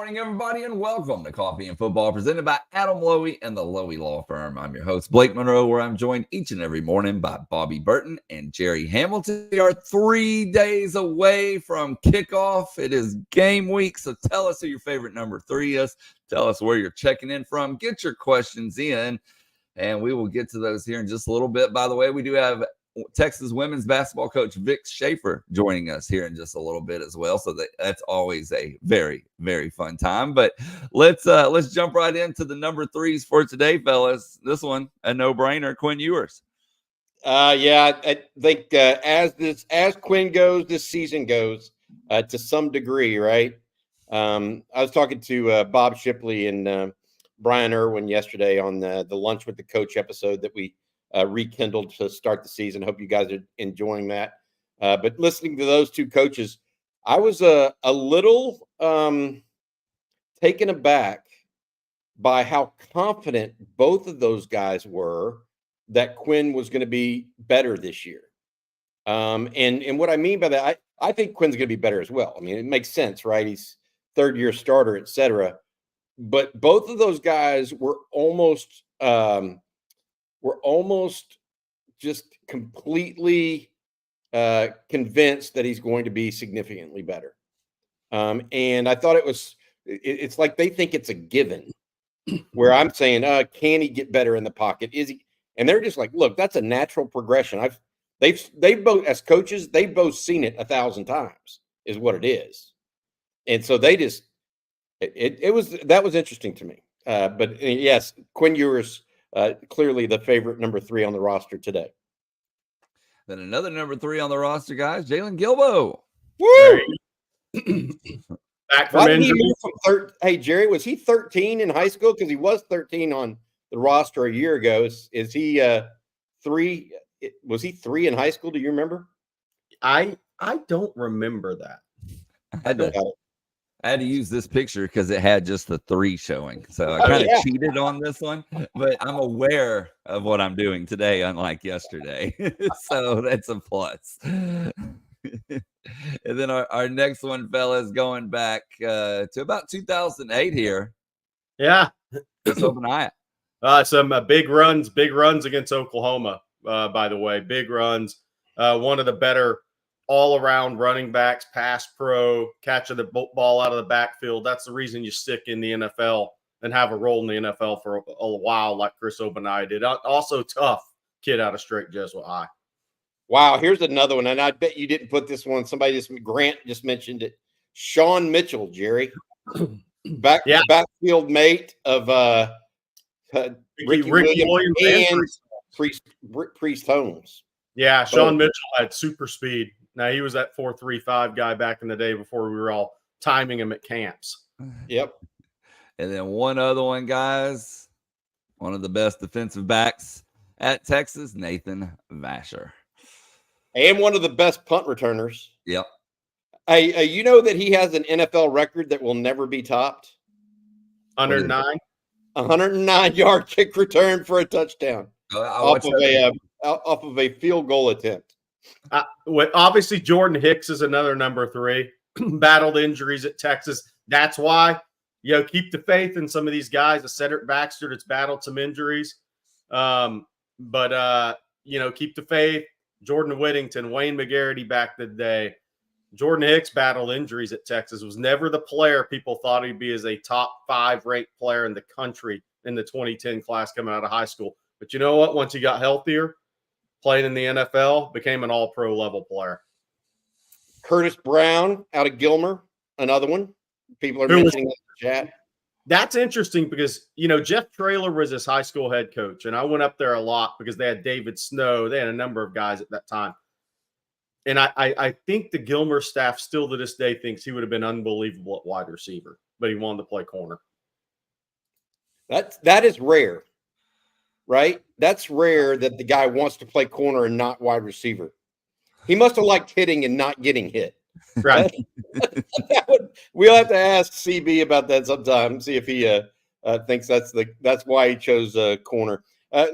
morning, everybody, and welcome to Coffee and Football, presented by Adam Lowy and the Lowy Law Firm. I'm your host, Blake Monroe, where I'm joined each and every morning by Bobby Burton and Jerry Hamilton. We are 3 days away from kickoff. It is game week, so tell us who your favorite number 3 is. Tell us where you're checking in from. Get your questions in, and we will get to those here in just a little bit. By the way, we do have Texas women's basketball coach Vic Schaefer joining us here in just a little bit as well. So that's always a very, very fun time. But let's jump right into the number 3s for today, fellas. This one, a no-brainer. Quinn Ewers. Yeah, I think as Quinn goes, this season goes to some degree, right? I was talking to Bob Shipley and Brian Irwin yesterday on the Lunch with the Coach episode that we rekindled to start the season. Hope you guys are enjoying that. But listening to those two coaches, I was a little taken aback by how confident both of those guys were that Quinn was going to be better this year. And what I mean by that, I think Quinn's going to be better as well. I mean, it makes sense, right? He's third-year starter, et cetera. But both of those guys were almost just completely convinced that he's going to be significantly better. And I thought it's like they think it's a given, where I'm saying, can he get better in the pocket? Is he? And they're just like, look, that's a natural progression. They've both, as coaches, they've both seen it 1,000 times is what it is. And so they just, that was interesting to me. But yes, Quinn Ewers, clearly the favorite number 3 on the roster today. Then another number 3 on the roster, guys, Jalen Gilbo. Woo! Back from injury. Hey, Jerry, was he 13 in high school? Because he was 13 on the roster a year ago. Is he 3? Was he 3 in high school? Do you remember? I don't remember that. I had to use this picture because it had just the 3 showing. So I kind of cheated on this one, but I'm aware of what I'm doing today, unlike yesterday. So that's a plus. And then our next one, fellas, going back to about 2008 here. Yeah. Let's open eye. Some big runs against Oklahoma, by the way. Big runs. One of the better all-around running backs, pass pro, catching the ball out of the backfield. That's the reason you stick in the NFL and have a role in the NFL for a while, like Chris Obanaya did. Also tough kid out of Straight Jesuit High. Wow, here's another one, and I bet you didn't put this one. Grant just mentioned it. Sean Mitchell, Jerry. Backfield mate of Ricky Williams and Priest Holmes. Yeah, Sean Mitchell had super speed. Now, he was that 4.35 guy back in the day before we were all timing him at camps. Yep. And then one other one, guys. One of the best defensive backs at Texas, Nathan Vasher. And one of the best punt returners. Yep. You know that he has an NFL record that will never be topped? 109? 109-yard kick return for a touchdown off of a field goal attempt. Obviously, Jordan Hicks is another number 3. Battled injuries at Texas. That's why, keep the faith in some of these guys. A Cedric Baxter that's battled some injuries. But keep the faith. Jordan Whittington, Wayne McGarity back in the day. Jordan Hicks battled injuries at Texas. Was never the player people thought he'd be as a top 5 ranked player in the country in the 2010 class coming out of high school. But you know what? Once he got healthier, playing in the NFL, became an all-pro level player. Curtis Brown out of Gilmer, another one. People are mentioning in the chat. That's interesting because, Jeff Traylor was his high school head coach, and I went up there a lot because they had David Snow. They had a number of guys at that time. And I think the Gilmer staff still to this day thinks he would have been unbelievable at wide receiver, but he wanted to play corner. That is rare, right? That's rare that the guy wants to play corner and not wide receiver. He must have liked hitting and not getting hit. Right. We'll have to ask CB about that sometime. See if he thinks that's why he chose corner.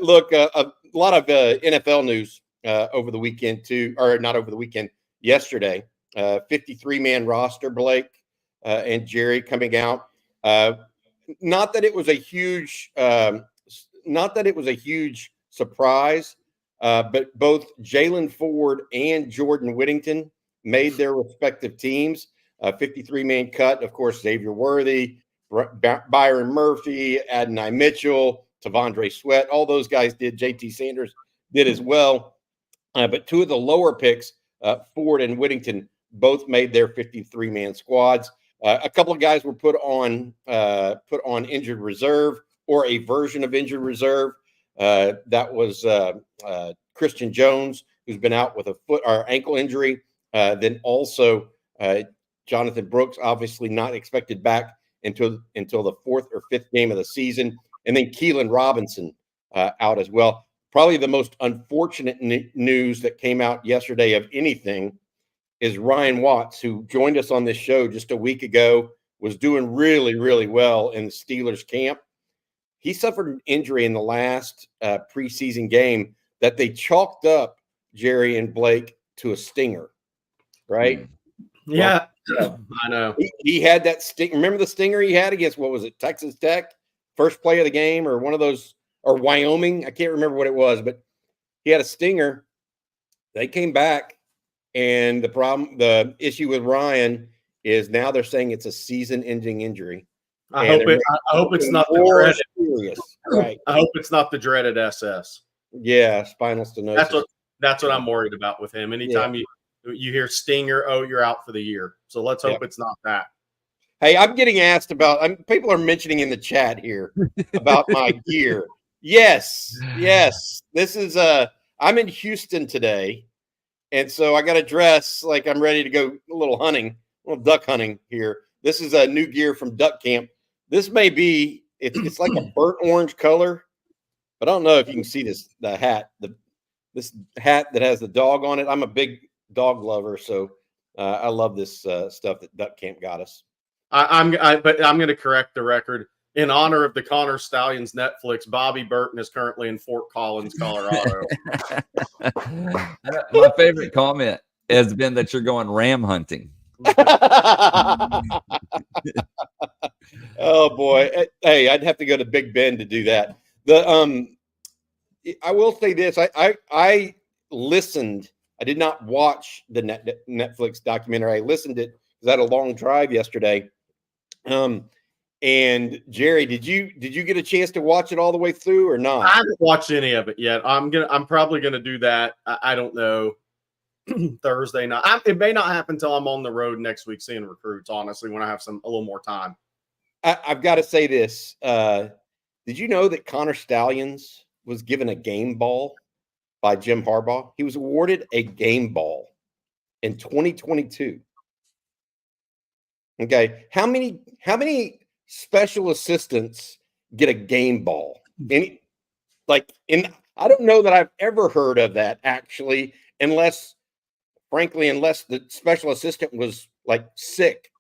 Look, a lot of NFL news over the weekend too, or not over the weekend. Yesterday, 53-man roster, Blake and Jerry coming out. Not that it was a huge surprise, but both Jalen Ford and Jordan Whittington made their respective teams. 53-man cut, of course, Xavier Worthy, Byron Murphy, Adonai Mitchell, Tavondre Sweat, all those guys did. JT Sanders did as well. But two of the lower picks, Ford and Whittington, both made their 53-man squads. A couple of guys were put on injured reserve or a version of injured reserve. That was Christian Jones, who's been out with a foot or ankle injury. Then also Jonathan Brooks, obviously not expected back until the fourth or fifth game of the season. And then Keelan Robinson out as well. Probably the most unfortunate news that came out yesterday of anything is Ryan Watts, who joined us on this show just a week ago, was doing really, really well in the Steelers camp. He suffered an injury in the last preseason game that they chalked up, Jerry and Blake, to a stinger, right? Yeah, I know. He had that sting. Remember the stinger he had against, what was it, Texas Tech? First play of the game, or one of those, or Wyoming? I can't remember what it was, but he had a stinger. They came back. And the issue with Ryan is now they're saying it's a season-ending injury. I hope it's not the dreaded. Serious, right? I hope it's not the dreaded SS. Yeah, spinal stenosis. That's what I'm worried about with him. Anytime you hear stinger, oh, you're out for the year. So let's hope it's not that. Hey, I'm getting asked about. People are mentioning in the chat here about my gear. Yes. This is I'm in Houston today. And so I got to dress like I'm ready to go a little duck hunting here. This is a new gear from Duck Camp. This may be, it's like a burnt orange color, but I don't know if you can see this hat that has the dog on it. I'm a big dog lover, so I love this stuff that Duck Camp got us. But I'm going to correct the record. In honor of the Connor Stallions Netflix, Bobby Burton is currently in Fort Collins, Colorado. My favorite comment has been that you're going ram hunting. Oh boy! Hey, I'd have to go to Big Bend to do that. I will say this: I listened. I did not watch the Netflix documentary. I listened to it because I had a long drive yesterday. And Jerry, did you get a chance to watch it all the way through or not? I haven't watched any of it yet. I'm probably gonna do that. I don't know. Thursday night. It may not happen until I'm on the road next week seeing recruits. Honestly, when I have a little more time. I've got to say this. Did you know that Connor Stallions was given a game ball by Jim Harbaugh? He was awarded a game ball in 2022. Okay, how many special assistants get a game ball? I don't know that I've ever heard of that actually, unless the special assistant was like sick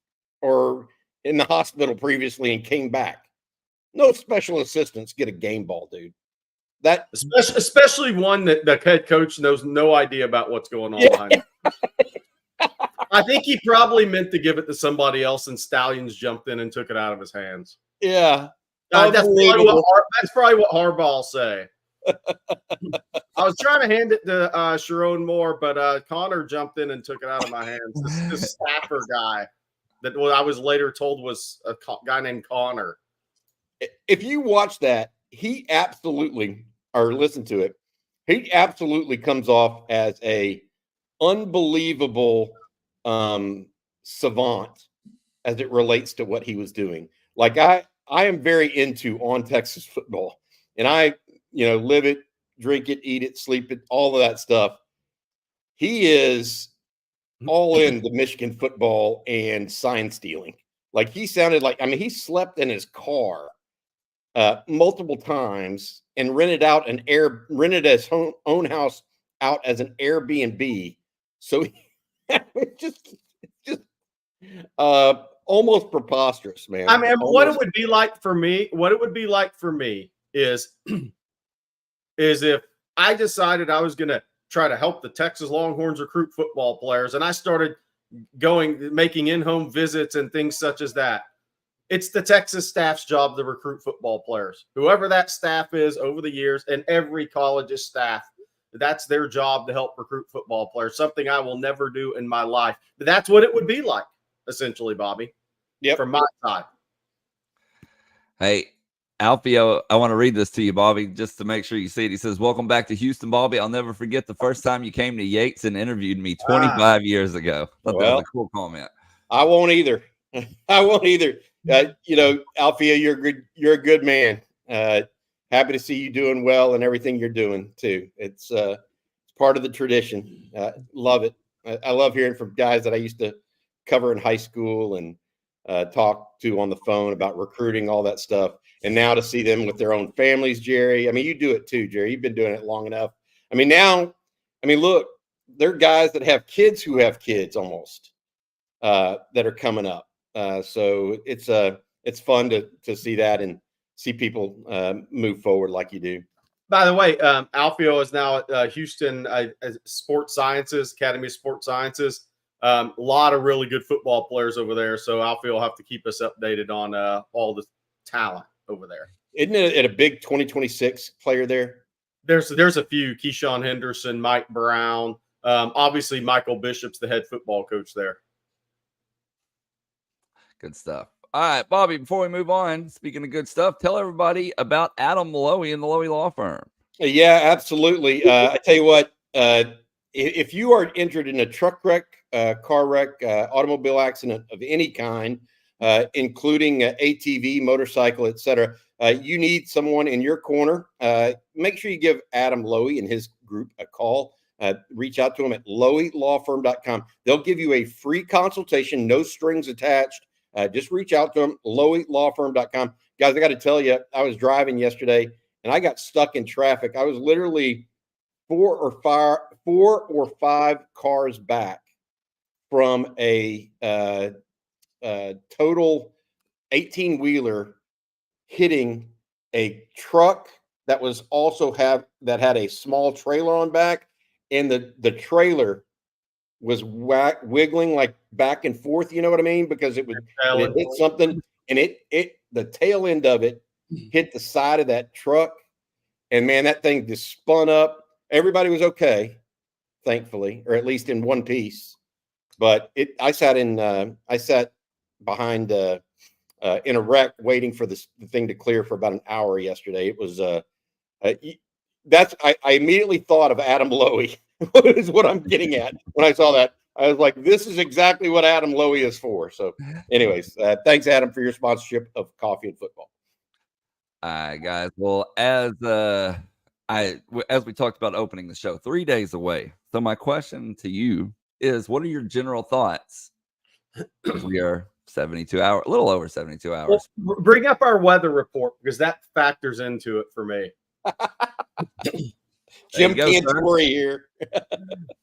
or in the hospital previously and came back. No special assistants get a game ball, dude. That especially one that the head coach knows no idea about what's going on behind him. I think he probably meant to give it to somebody else, and Stallions jumped in and took it out of his hands. Yeah. That's probably what Harbaugh will say. I was trying to hand it to Sharon Moore, but Connor jumped in and took it out of my hands. This staffer guy that I was later told was a guy named Connor. If you watch that, he absolutely comes off as a unbelievable savant as it relates to what he was doing. Like I am very into On Texas Football, and I live it, drink it, eat it, sleep it, all of that stuff. He is all in the Michigan football and sign stealing. Like he sounded like, he slept in his car multiple times and rented his own house out as an Airbnb. So just almost preposterous, man. What it would be like for me is if I decided I was going to try to help the Texas Longhorns recruit football players, and I started making in-home visits and things such as that. It's the Texas staff's job to recruit football players. Whoever that staff is over the years, and every college's staff, that's their job to help recruit football players, something I will never do in my life. But that's what it would be like, essentially, Bobby. Yep. From my side. Hey, Alfio, I want to read this to you, Bobby, just to make sure you see it. He says, "Welcome back to Houston, Bobby. I'll never forget the first time you came to Yates and interviewed me 25 years ago." I thought that was a cool comment. I won't either. I won't either. Alfio, you're a good man. Happy to see you doing well and everything you're doing too. It's part of the tradition. Love it. I love hearing from guys that I used to cover in high school and talk to on the phone about recruiting, all that stuff. And now to see them with their own families, Jerry. I mean, you do it too, Jerry. You've been doing it long enough. Look, there are guys that have kids who have kids almost that are coming up. So it's fun to see that and see people move forward like you do. By the way, Alfio is now at Houston Sports Sciences, Academy of Sports Sciences. A lot of really good football players over there. So Alfio will have to keep us updated on all the talent over there. Isn't it a big 2026 player there? There's a few. Keyshawn Henderson, Mike Brown. Obviously, Michael Bishop's the head football coach there. Good stuff. All right, Bobby, before we move on, speaking of good stuff, tell everybody about Adam Lowy and the Lowy Law Firm. Yeah, absolutely. I tell you what, if you are injured in a truck wreck, car wreck, automobile accident of any kind, including ATV, motorcycle, etc., you need someone in your corner. Make sure you give Adam Lowy and his group a call. Reach out to them at loweylawfirm.com. They'll give you a free consultation, no strings attached. Just reach out to them, loweylawfirm.com. Guys, I got to tell you, I was driving yesterday and I got stuck in traffic. I was literally four or five cars back from a total 18-wheeler hitting a truck that was also that had a small trailer on back, and the trailer was wiggling like back and forth, you know what I mean? Because it hit something, and the tail end of it hit the side of that truck, and man, that thing just spun up. Everybody was okay, thankfully, or at least in one piece. But I sat behind in a wreck waiting for the thing to clear for about an hour yesterday. It was I immediately thought of Adam Lowy. Is what I'm getting at when I saw that. I was like, this is exactly what Adam Lowy is for. So anyways, thanks, Adam, for your sponsorship of Coffee and Football. All right, guys. Well, as we talked about opening the show, 3 days away. So my question to you is, what are your general thoughts? We are 72 hours, a little over 72 hours. Well, bring up our weather report because that factors into it for me. Jim Cantori here.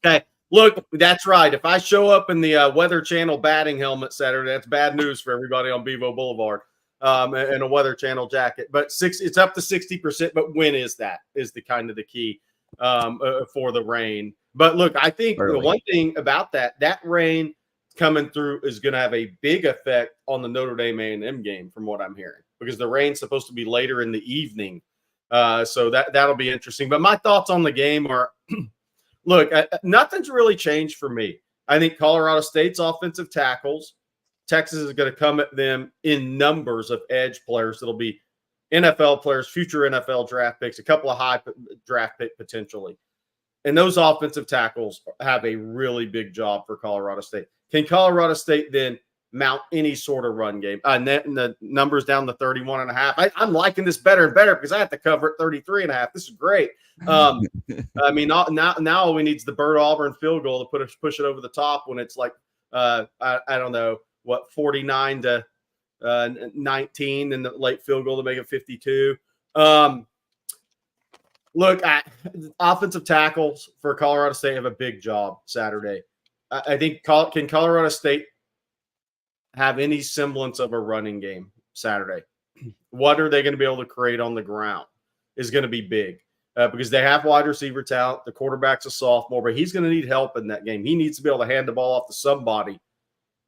Okay. Look, that's right. If I show up in the Weather Channel batting helmet Saturday, that's bad news for everybody on Bevo Boulevard and a Weather Channel jacket. But it's up to 60%. But when is that? Is the kind of the key for the rain. But look, I think the one thing about that rain coming through is going to have a big effect on the Notre Dame A&M game, from what I'm hearing, because the rain's supposed to be later in the evening. So that'll be interesting. But my thoughts on the game are, look, nothing's really changed for me. I think Colorado State's offensive tackles, Texas is going to come at them in numbers of edge players. That'll be NFL players, future NFL draft picks, a couple of high draft pick potentially. And those offensive tackles have a really big job for Colorado State. Can Colorado State then mount any sort of run game? The numbers down to 31.5. I'm liking this better and better because I have to cover it 33.5. This is great. I mean, now all we need is the Burt Auburn field goal to push it over the top when it's like, I don't know, 49 to 19, and the late field goal to make it 52. Look, offensive tackles for Colorado State have a big job Saturday. I think can Colorado State have any semblance of a running game Saturday? What are they going to be able to create on the ground is going to be big because they have wide receiver talent. The quarterback's a sophomore, but he's going to need help in that game. He needs to be able to hand the ball off to somebody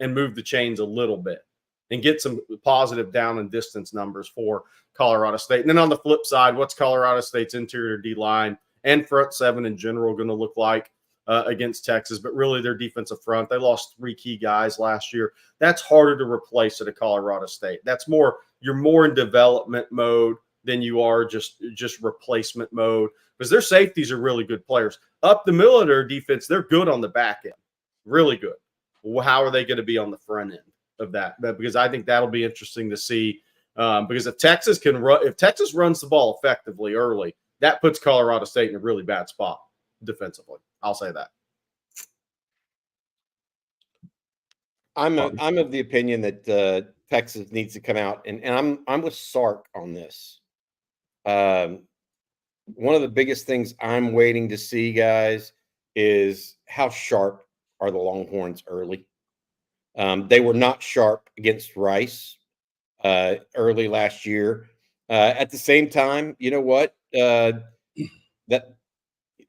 and move the chains a little bit. and get some positive down and distance numbers for Colorado State. And then on the flip side, what's Colorado State's interior D line and front seven in general going to look like against Texas? But really their defensive front, they lost 3 key guys last year. That's harder to replace at a Colorado State. That's more, you're more in development mode than you are just replacement mode, because their safeties are really good players. Up the middle of their defense, they're good on the back end, really good. Well, how are they going to be on the front end of that? Because I think that'll be interesting to see. Because if Texas runs the ball effectively early, that puts Colorado State in a really bad spot defensively. I'll say that. I'm of the opinion that Texas needs to come out, and I'm with Sark on this. One of the biggest things I'm waiting to see, guys, is how sharp are the Longhorns early. They were not sharp against Rice early last year. At the same time, you know what? That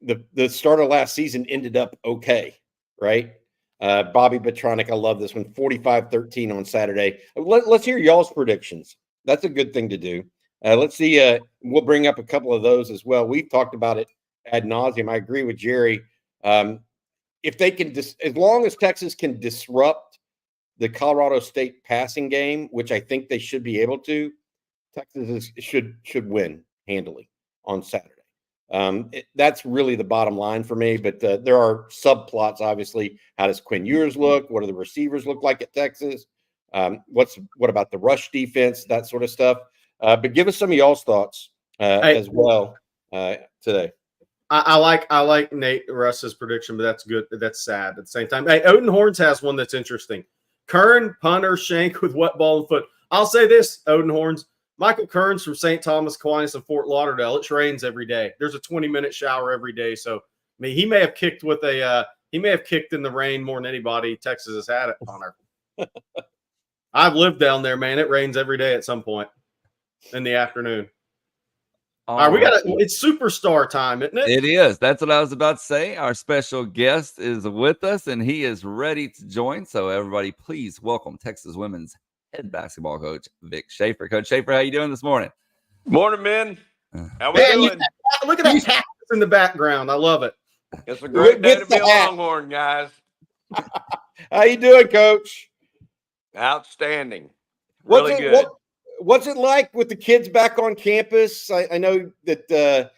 the start of last season ended up okay, right? Bobby Petronic, I love this one. 45-13 on Saturday. Let's hear y'all's predictions. That's a good thing to do. Let's see. We'll bring up a couple of those as well. We've talked about it ad nauseum. I agree with Jerry. If they can, as long as Texas can disrupt the Colorado State passing game, which I think they should be able to, Texas should win handily on Saturday. That's really the bottom line for me. But there are subplots, obviously. How does Quinn Ewers look? What do the receivers look like at Texas? What about the rush defense? That sort of stuff. But give us some of y'all's thoughts as well today. I like Nate Russ's prediction, but that's good. That's sad at the same time. Hey, Odin Horns has one that's interesting. Kern, punter, shank with wet ball and foot. I'll say this, Odin Horns. Michael Kern's from St. Thomas Aquinas and Fort Lauderdale. It rains every day. There's a 20-minute shower every day. So, I mean, he may have kicked in the rain more than anybody Texas has had at punter. I've lived down there, man. It rains every day at some point in the afternoon. All right, it's superstar time, isn't it? It is. That's what I was about to say. Our special guest is with us, and he is ready to join. So everybody, please welcome Texas women's head basketball coach, Vic Schaefer. Coach Schaefer, how you doing this morning? Morning, men. How we doing? Look at that cactus in the background. I love it. It's a great day to be a Longhorn, guys. How you doing, Coach? Outstanding. Really good. What's it like with the kids back on campus? I know that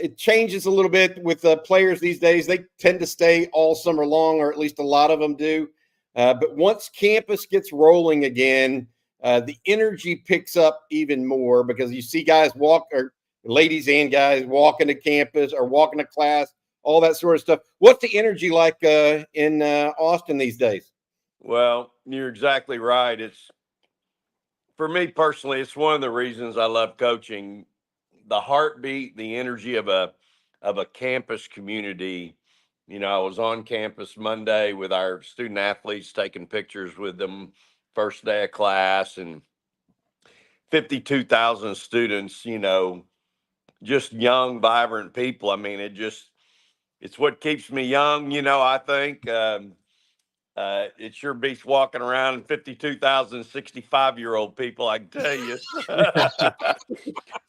it changes a little bit with players these days. They tend to stay all summer long, or at least a lot of them do. But once campus gets rolling again, the energy picks up even more, because you see guys or ladies and guys walking to campus or walking to class, all that sort of stuff. What's the energy like in Austin these days? Well, you're exactly right. For me personally, it's one of the reasons I love coaching. The heartbeat, the energy of a campus community. You know, I was on campus Monday with our student athletes, taking pictures with them, first day of class, and 52,000 students, you know, just young, vibrant people. I mean, it's what keeps me young, you know, I think. It sure beats walking around and 52,000 65-year-old people, I can tell you.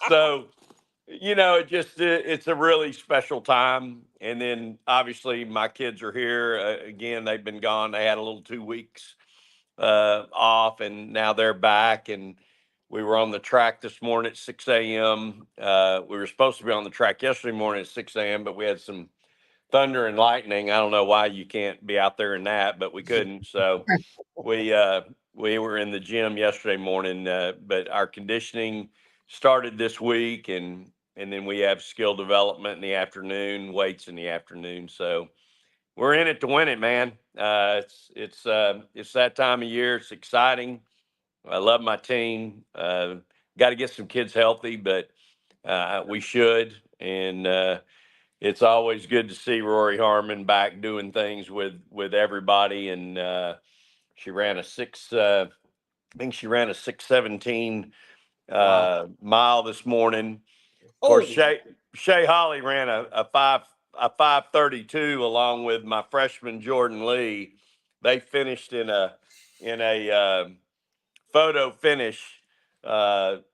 So, you know, it's a really special time. And then obviously my kids are here. Again, they've been gone. They had a little 2 weeks off, and now they're back. And we were on the track this morning at 6 a.m. We were supposed to be on the track yesterday morning at 6 a.m., but we had some thunder and lightning. I don't know why you can't be out there in that, but we couldn't. So we were in the gym yesterday morning, but our conditioning started this week, and then we have skill development in the afternoon, weights in the afternoon. So we're in it to win it, man. It's that time of year. It's exciting. I love my team. Got to get some kids healthy, but we should. And it's always good to see Rory Harmon back doing things with everybody. And she ran a 6:17 mile this morning. Of course, Shay Holly ran a 5:32 along with my freshman Jordan Lee. They finished in a photo finish.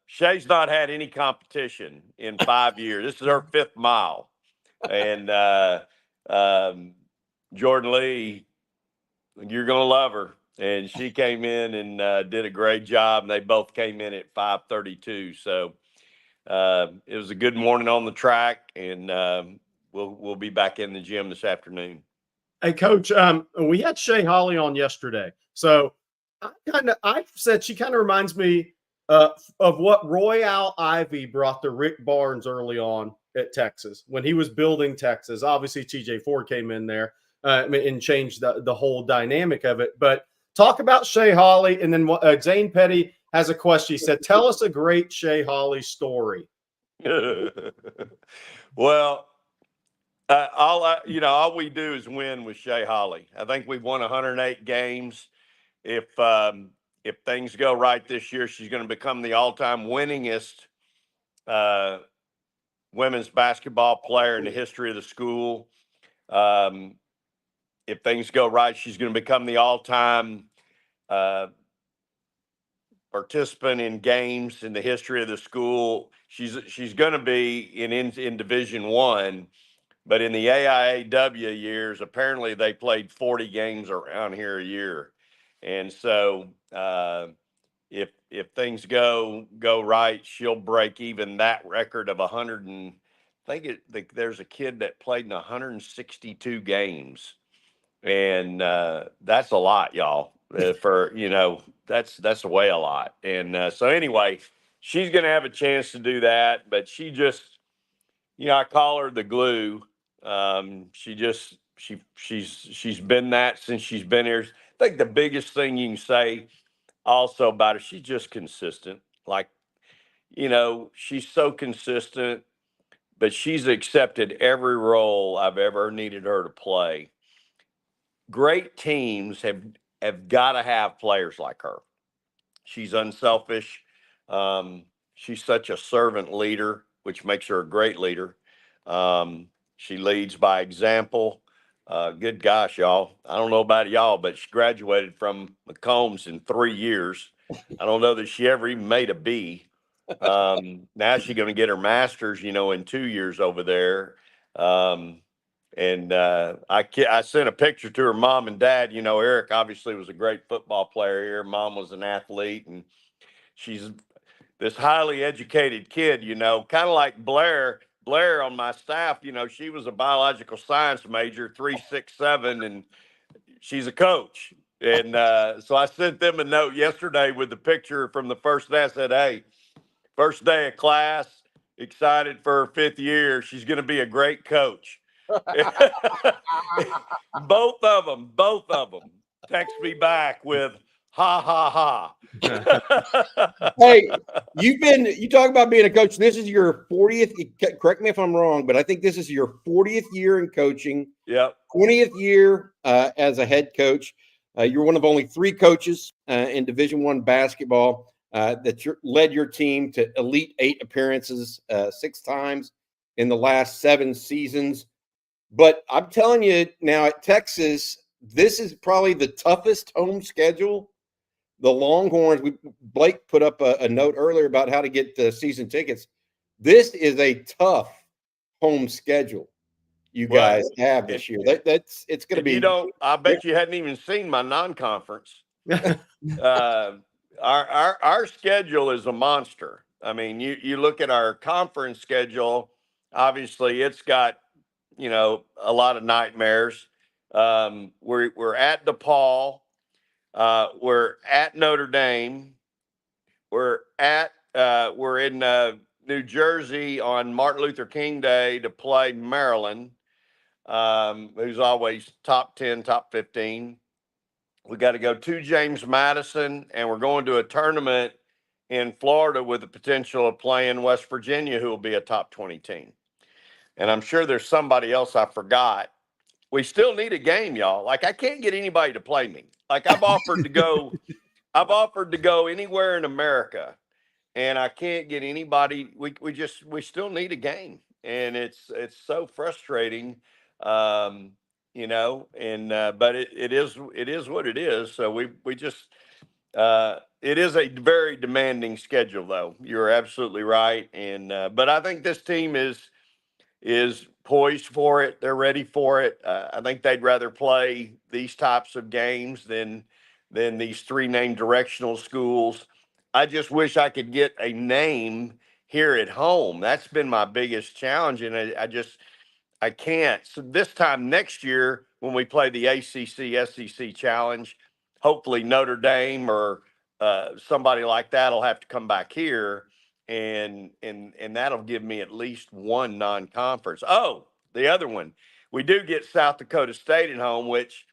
Shay's not had any competition in 5 years. This is her 5th mile. And Jordan Lee, you're going to love her. And she came in and did a great job. And they both came in at 5:32. So it was a good morning on the track. And we'll be back in the gym this afternoon. Hey, Coach, we had Shay Holly on yesterday. So I said she kind of reminds me of what Royale Ivy brought to Rick Barnes early on at Texas when he was building Texas. Obviously, TJ Ford came in there and changed the whole dynamic of it. But talk about Shay Holly. And then Zane Petty has a question. He said, tell us a great Shay Holly story. Well, all we do is win with Shay Holly. I think we've won 108 games. If things go right this year, she's going to become the all-time winningest women's basketball player in the history of the school. If things go right, she's going to become the all-time participant in games in the history of the school. She's going to be in Division I, but in the AIAW years, apparently they played 40 games around here a year, and so if things go right, she'll break even that record of 100 and there's a kid that played in 162 games. And that's a lot, y'all. That's way a lot. And so anyway, she's going to have a chance to do that. But she just, I call her the glue. She's been that since she's been here. I think the biggest thing you can say also about her, she's just consistent. Like, she's so consistent, but she's accepted every role I've ever needed her to play. Great teams have got to have players like her. She's unselfish. She's such a servant leader, which makes her a great leader. She leads by example. Good gosh, y'all. I don't know about y'all, but she graduated from McCombs in 3 years. I don't know that she ever even made a B. Now she's going to get her master's, in 2 years over there. And I sent a picture to her mom and dad. Eric obviously was a great football player here. Mom was an athlete, and she's this highly educated kid, kind of like Blair. Blair on my staff, she was a biological science major, 3.67, and she's a coach. And so I sent them a note yesterday with the picture from the first day. I said, hey, first day of class, excited for her 5th year. She's going to be a great coach. both of them text me back with ha ha ha. Hey, you talk about being a coach. This is your 40th. Correct me if I'm wrong, but I think this is your 40th year in coaching. Yep. 20th year as a head coach. You're one of only 3 coaches in Division I basketball that led your team to Elite 8 appearances 6 times in the last 7 seasons. But I'm telling you now at Texas, this is probably the toughest home schedule. The Longhorns, Blake put up a note earlier about how to get the season tickets. This is a tough home schedule you guys have this year. It's going to be. I bet you hadn't even seen my non-conference. Our schedule is a monster. I mean, you look at our conference schedule. Obviously, it's got a lot of nightmares. We're at DePaul. We're at Notre Dame. We're in New Jersey on Martin Luther King Day to play Maryland, who's always top 10, top 15. We got to go to James Madison, and we're going to a tournament in Florida with the potential of playing West Virginia, who will be a top 20 team. And I'm sure there's somebody else I forgot. We still need a game, y'all. Like, I can't get anybody to play me. Like, I've offered to go anywhere in America, and I can't get anybody. We still need a game, and it's so frustrating, but it is what it is. So we just It is a very demanding schedule, though. You're absolutely right. And but I think this team is poised for it. They're ready for it. I think they'd rather play these types of games than these three named directional schools. I just wish I could get a name here at home. That's been my biggest challenge, and I can't. So this time next year, when we play the ACC SEC Challenge, hopefully Notre Dame or somebody like that will have to come back here, and that'll give me at least one non-conference. Oh, the other one, we do get South Dakota State at home, which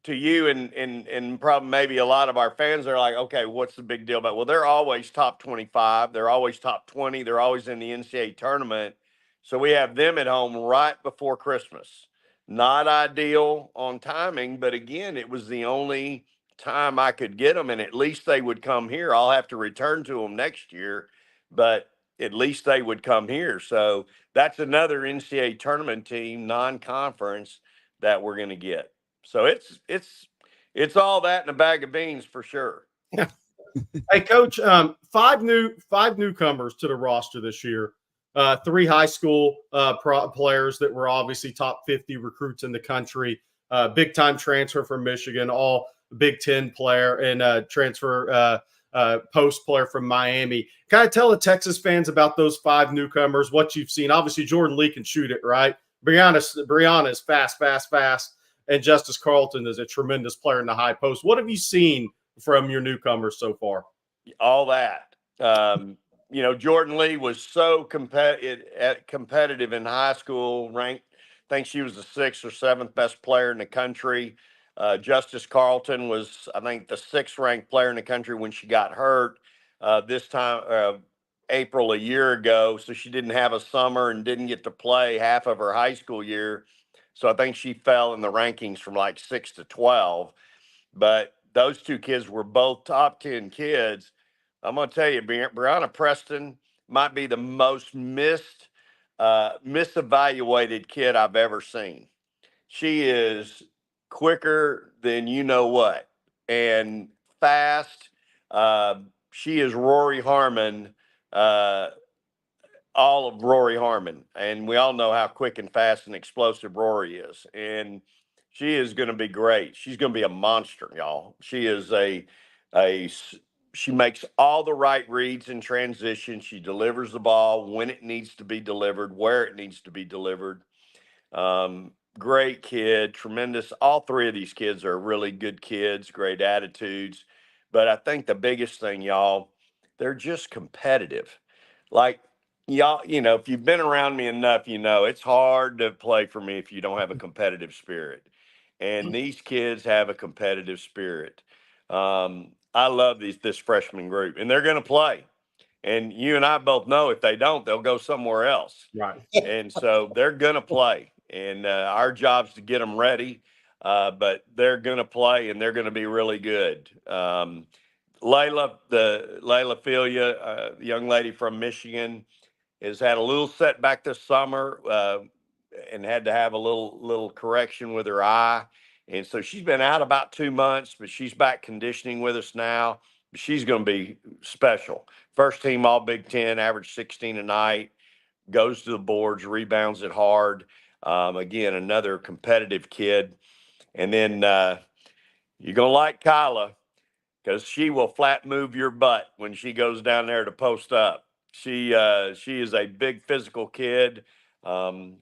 to you and probably maybe a lot of our fans are like, okay, what's the big deal about? Well, they're always top 25. They're always top 20. They're always in the NCAA tournament. So we have them at home right before Christmas. Not ideal on timing, but again, it was the only time I could get them, and at least they would come here. I'll have to return to them next year, but at least they would come here. So that's another NCAA tournament team, non-conference, that we're going to get. So it's all that in a bag of beans for sure. Hey, Coach, five newcomers to the roster this year. Three high school players that were obviously top 50 recruits in the country. Big time transfer from Michigan, all Big Ten player, and transfer post player from Miami. Kind of tell the Texas fans about those five newcomers, what you've seen. Obviously, Jordan Lee can shoot it, right? Brianna is fast. And Justice Carlton is a tremendous player in the high post. What have you seen from your newcomers so far? All that. Jordan Lee was so competitive in high school, ranked, I think she was the 6th or 7th best player in the country. Justice Carlton was, I think, the 6th ranked player in the country when she got hurt this time, April a year ago. So she didn't have a summer and didn't get to play half of her high school year. So I think she fell in the rankings from like 6 to 12. But those two kids were both top 10 kids. I'm going to tell you, Brianna Preston might be the most misevaluated kid I've ever seen. She is quicker than you know what and fast. She is Rory Harmon, all of Rory Harmon. And we all know how quick and fast and explosive Rory is. And she is going to be great. She's going to be a monster, y'all. She is she makes all the right reads in transition. She delivers the ball when it needs to be delivered, where it needs to be delivered. Great kid, tremendous. All three of these kids are really good kids, great attitudes. But I think the biggest thing, y'all, they're just competitive. Like, y'all, if you've been around me enough, it's hard to play for me if you don't have a competitive spirit. And these kids have a competitive spirit. I love this freshman group, and they're going to play. And you and I both know if they don't, they'll go somewhere else. Right. And so they're going to play. And our job's to get them ready. But they're going to play, and they're going to be really good. Layla Filia, young lady from Michigan, has had a little setback this summer and had to have a little correction with her eye. And so she's been out about 2 months, but she's back conditioning with us now. She's going to be special. First team All Big Ten, average 16 a night, goes to the boards, rebounds it hard. Again, another competitive kid. And then you're going to like Kyla because she will flat move your butt when she goes down there to post up. She is a big physical kid.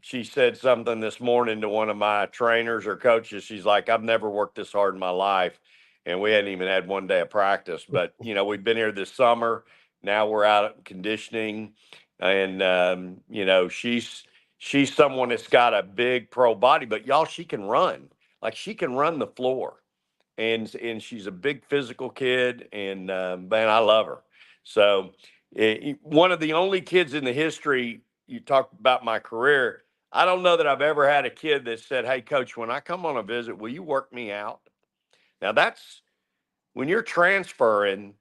She said something this morning to one of my trainers or coaches. She's like, I've never worked this hard in my life. And we hadn't even had one day of practice. But, we've been here this summer. Now we're out conditioning. And, she's someone that's got a big pro body. But, y'all, she can run. Like, she can run the floor. And she's a big physical kid. And, man, I love her. So one of the only kids in the history, you talked about my career, I don't know that I've ever had a kid that said, hey, coach, when I come on a visit, will you work me out? Now, that's when you're transferring,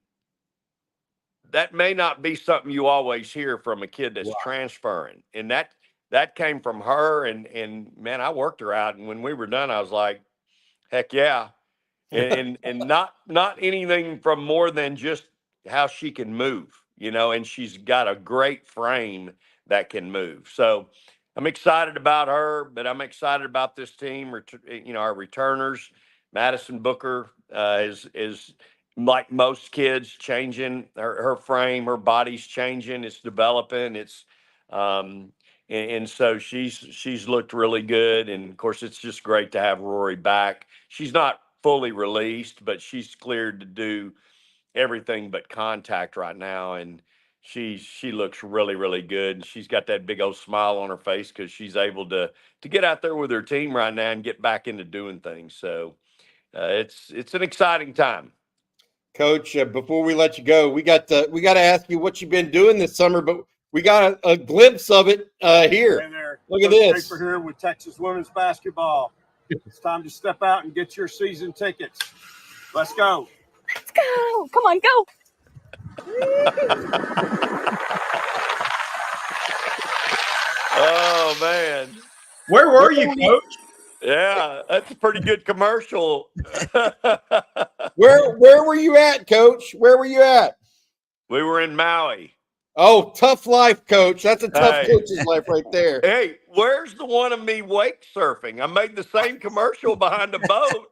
that may not be something you always hear from a kid that's transferring. And that came from her. And man, I worked her out. And when we were done, I was like, heck yeah. and not anything from more than just how she can move, and she's got a great frame that can move. So I'm excited about her, but I'm excited about this team. Our returners, Madison Booker is like most kids, changing her frame, her body's changing, it's developing, and so she's looked really good. And of course, it's just great to have Rory back. She's not fully released, but she's cleared to do everything but contact right now, and she looks really, really good. And she's got that big old smile on her face because she's able to get out there with her team right now and get back into doing things. So it's an exciting time. Coach, before we let you go, we got to ask you what you've been doing this summer, but we got a glimpse of it here. Hey there. Look at Coach this. Draper here with Texas women's basketball. It's time to step out and get your season tickets. Let's go. Let's go. Come on, go. Oh, man. Where were you, Coach? Yeah, that's a pretty good commercial. Where were you at, Coach? Where were you at? We were in Maui. Oh, tough life, Coach. That's a tough Hey. coach's life right there. Hey, where's the one of me wake surfing? I made the same commercial behind a boat,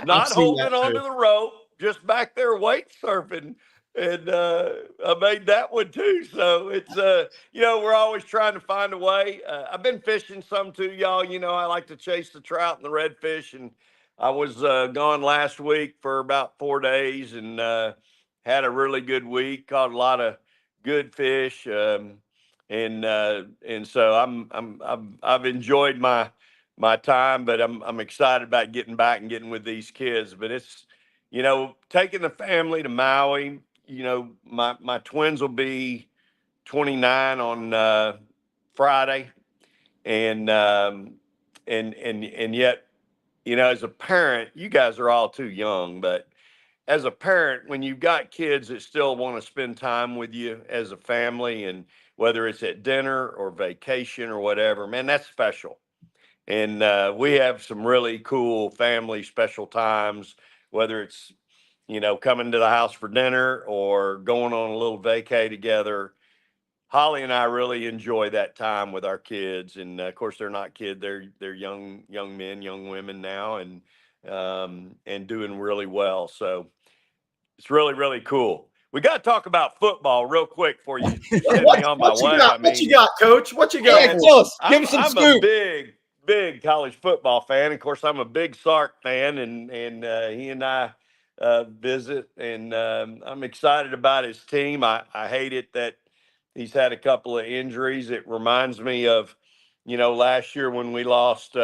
not seen holding that onto too. the rope, just back there wake surfing. And I made that one too. So it's, we're always trying to find a way. I've been fishing some too, y'all. I like to chase the trout and the redfish. And I was gone last week for about 4 days and had a really good week, caught a lot of good fish. And so I've enjoyed my time, but I'm excited about getting back and getting with these kids. But it's, taking the family to Maui. My twins will be 29 on Friday, and yet, as a parent, you guys are all too young, but as a parent, when you've got kids that still want to spend time with you as a family, and whether it's at dinner or vacation or whatever, man, that's special. And we have some really cool family special times, whether it's, coming to the house for dinner or going on a little vacay together. Holly and I really enjoy that time with our kids. And of course, they're not kids; they're young men, young women now, and doing really well. So it's really, really cool. We got to talk about football real quick before you send me on my way. What you got, Coach? What you got? Yeah, tell us. Give us some I'm scoop. a big college football fan. Of course, I'm a big Sark fan, and he and I visit, and I'm excited about his team. I hate it that he's had a couple of injuries. It reminds me of, last year when we lost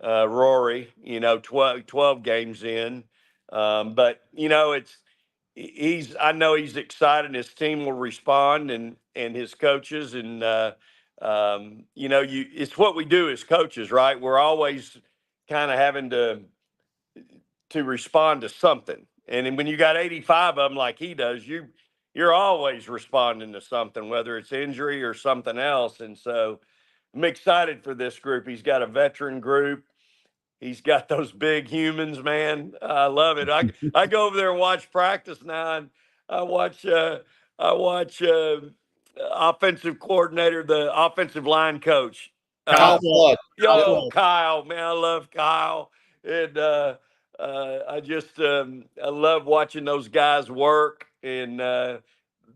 Rory, 12 games in. But, I know he's excited. His team will respond, and his coaches, and it's what we do as coaches, right? We're always kind of having to respond to something. And then when you got 85 of them like he does, you're always responding to something, whether it's injury or something else. And so I'm excited for this group. He's got a veteran group. He's got those big humans, man. I love it. I go over there and watch practice now, and I watch offensive coordinator, the offensive line coach. Kyle Flood. Kyle, man, I love Kyle. And I love watching those guys work, and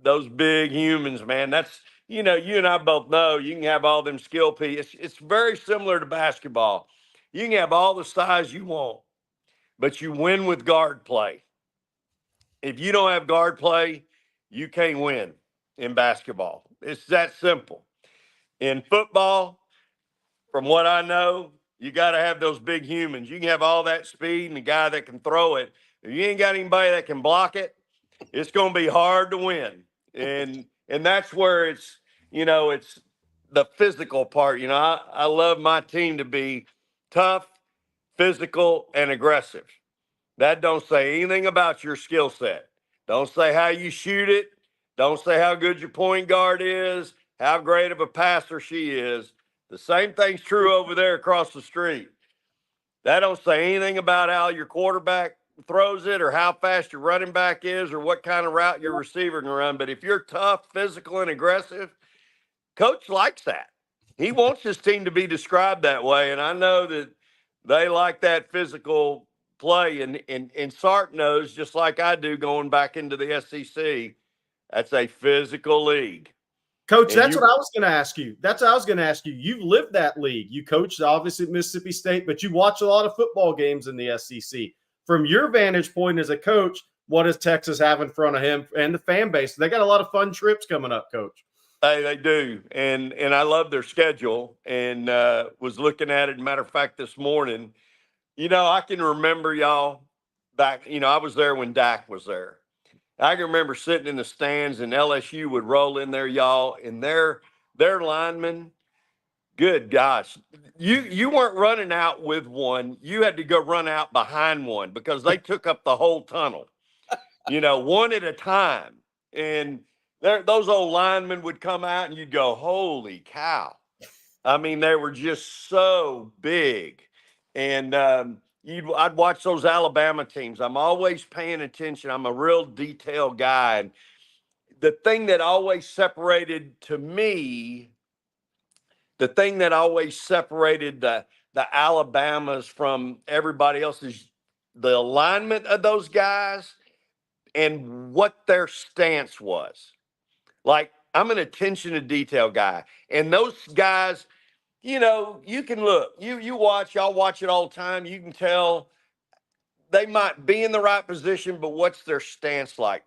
those big humans, man. That's, you and I both know you can have all them skill pieces. It's very similar to basketball. You can have all the size you want, but you win with guard play. If you don't have guard play, you can't win in basketball. It's that simple. In football, from what I know, you got to have those big humans. You can have all that speed and the guy that can throw it. If you ain't got anybody that can block it, it's going to be hard to win. And that's where it's the physical part. I love my team to be tough, physical, and aggressive. That don't say anything about your skill set. Don't say how you shoot it. Don't say how good your point guard is, how great of a passer she is. The same thing's true over there across the street. That don't say anything about how your quarterback throws it or how fast your running back is or what kind of route your receiver can run. But if you're tough, physical, and aggressive, coach likes that. He wants his team to be described that way. And I know that they like that physical play. And Sark knows, just like I do, going back into the SEC, that's a physical league. Coach, that's what I was going to ask you. That's what I was going to ask you. You've lived that league. You coached, obviously, at Mississippi State, but you watch a lot of football games in the SEC. From your vantage point as a coach, what does Texas have in front of him and the fan base? They got a lot of fun trips coming up, Coach. Hey, they do. And I love their schedule and was looking at it. Matter of fact, this morning, I can remember y'all back, I was there when Dak was there. I can remember sitting in the stands and LSU would roll in there, y'all, and their linemen, good gosh, you weren't running out with one. You had to go run out behind one because they took up the whole tunnel, one at a time. And those old linemen would come out and you'd go, holy cow. I mean, they were just so big. And I'd watch those Alabama teams. I'm always paying attention. I'm a real detailed guy. And the thing that always separated the Alabamas from everybody else is the alignment of those guys and what their stance was. Like, I'm an attention to detail guy. And those guys, you can look, y'all watch it all the time. You can tell they might be in the right position, but what's their stance like?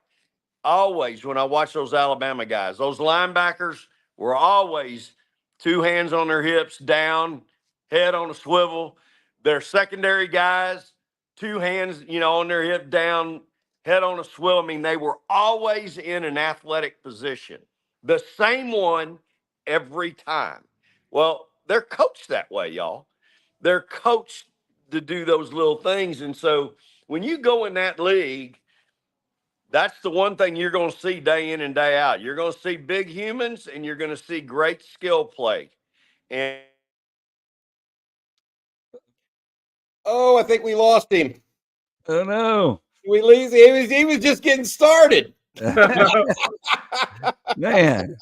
Always, when I watch those Alabama guys, those linebackers were always 2 hands on their hips, down, head on a swivel. Their secondary guys, 2 hands, on their hip, down, head on a swivel. I mean, they were always in an athletic position. The same one every time. Well, they're coached that way, y'all. They're coached to do those little things. And so when you go in that league, that's the one thing you're going to see day in and day out. You're going to see big humans and you're going to see great skill play. And I think we lost him. Oh no. We lose. He was just getting started. Man,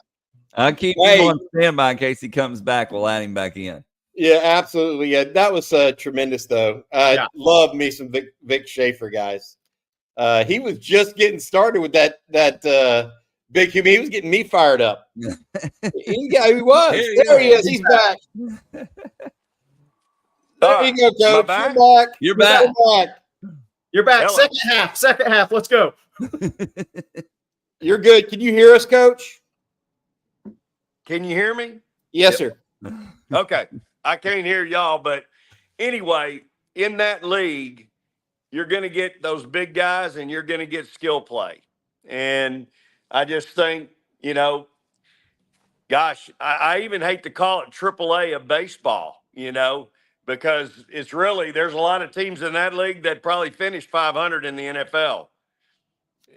I'll keep him on standby in case he comes back. We'll add him back in. Yeah, absolutely. Yeah, that was tremendous, though. Love me some Vic Schaefer, guys. He was just getting started with that big human. He was getting me fired up. He was. There he is. He's back. There you go, Coach. You're back. You're back. Hello. Second half. Let's go. You're good. Can you hear us, Coach? can you hear me? Yes, sir. Okay. I can't hear y'all, but anyway, in that league, you're going to get those big guys and you're going to get skill play. And I just think, gosh, I even hate to call it AAA of baseball, because it's really, there's a lot of teams in that league that probably finished 500 in the NFL.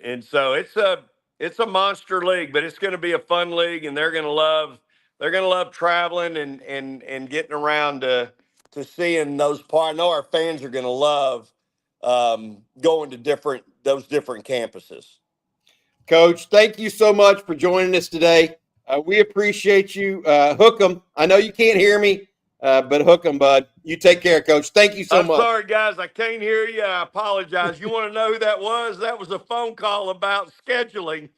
And so it's a monster league, but it's going to be a fun league, and they're going to love traveling and getting around to seeing those parts. I know our fans are going to love going to those different campuses. Coach, thank you so much for joining us today. We appreciate you. Hook 'em. I know you can't hear me, but hook 'em, bud. You take care, Coach. Thank you so much. I'm sorry, guys. I can't hear you. I apologize. You want to know who that was? That was a phone call about scheduling.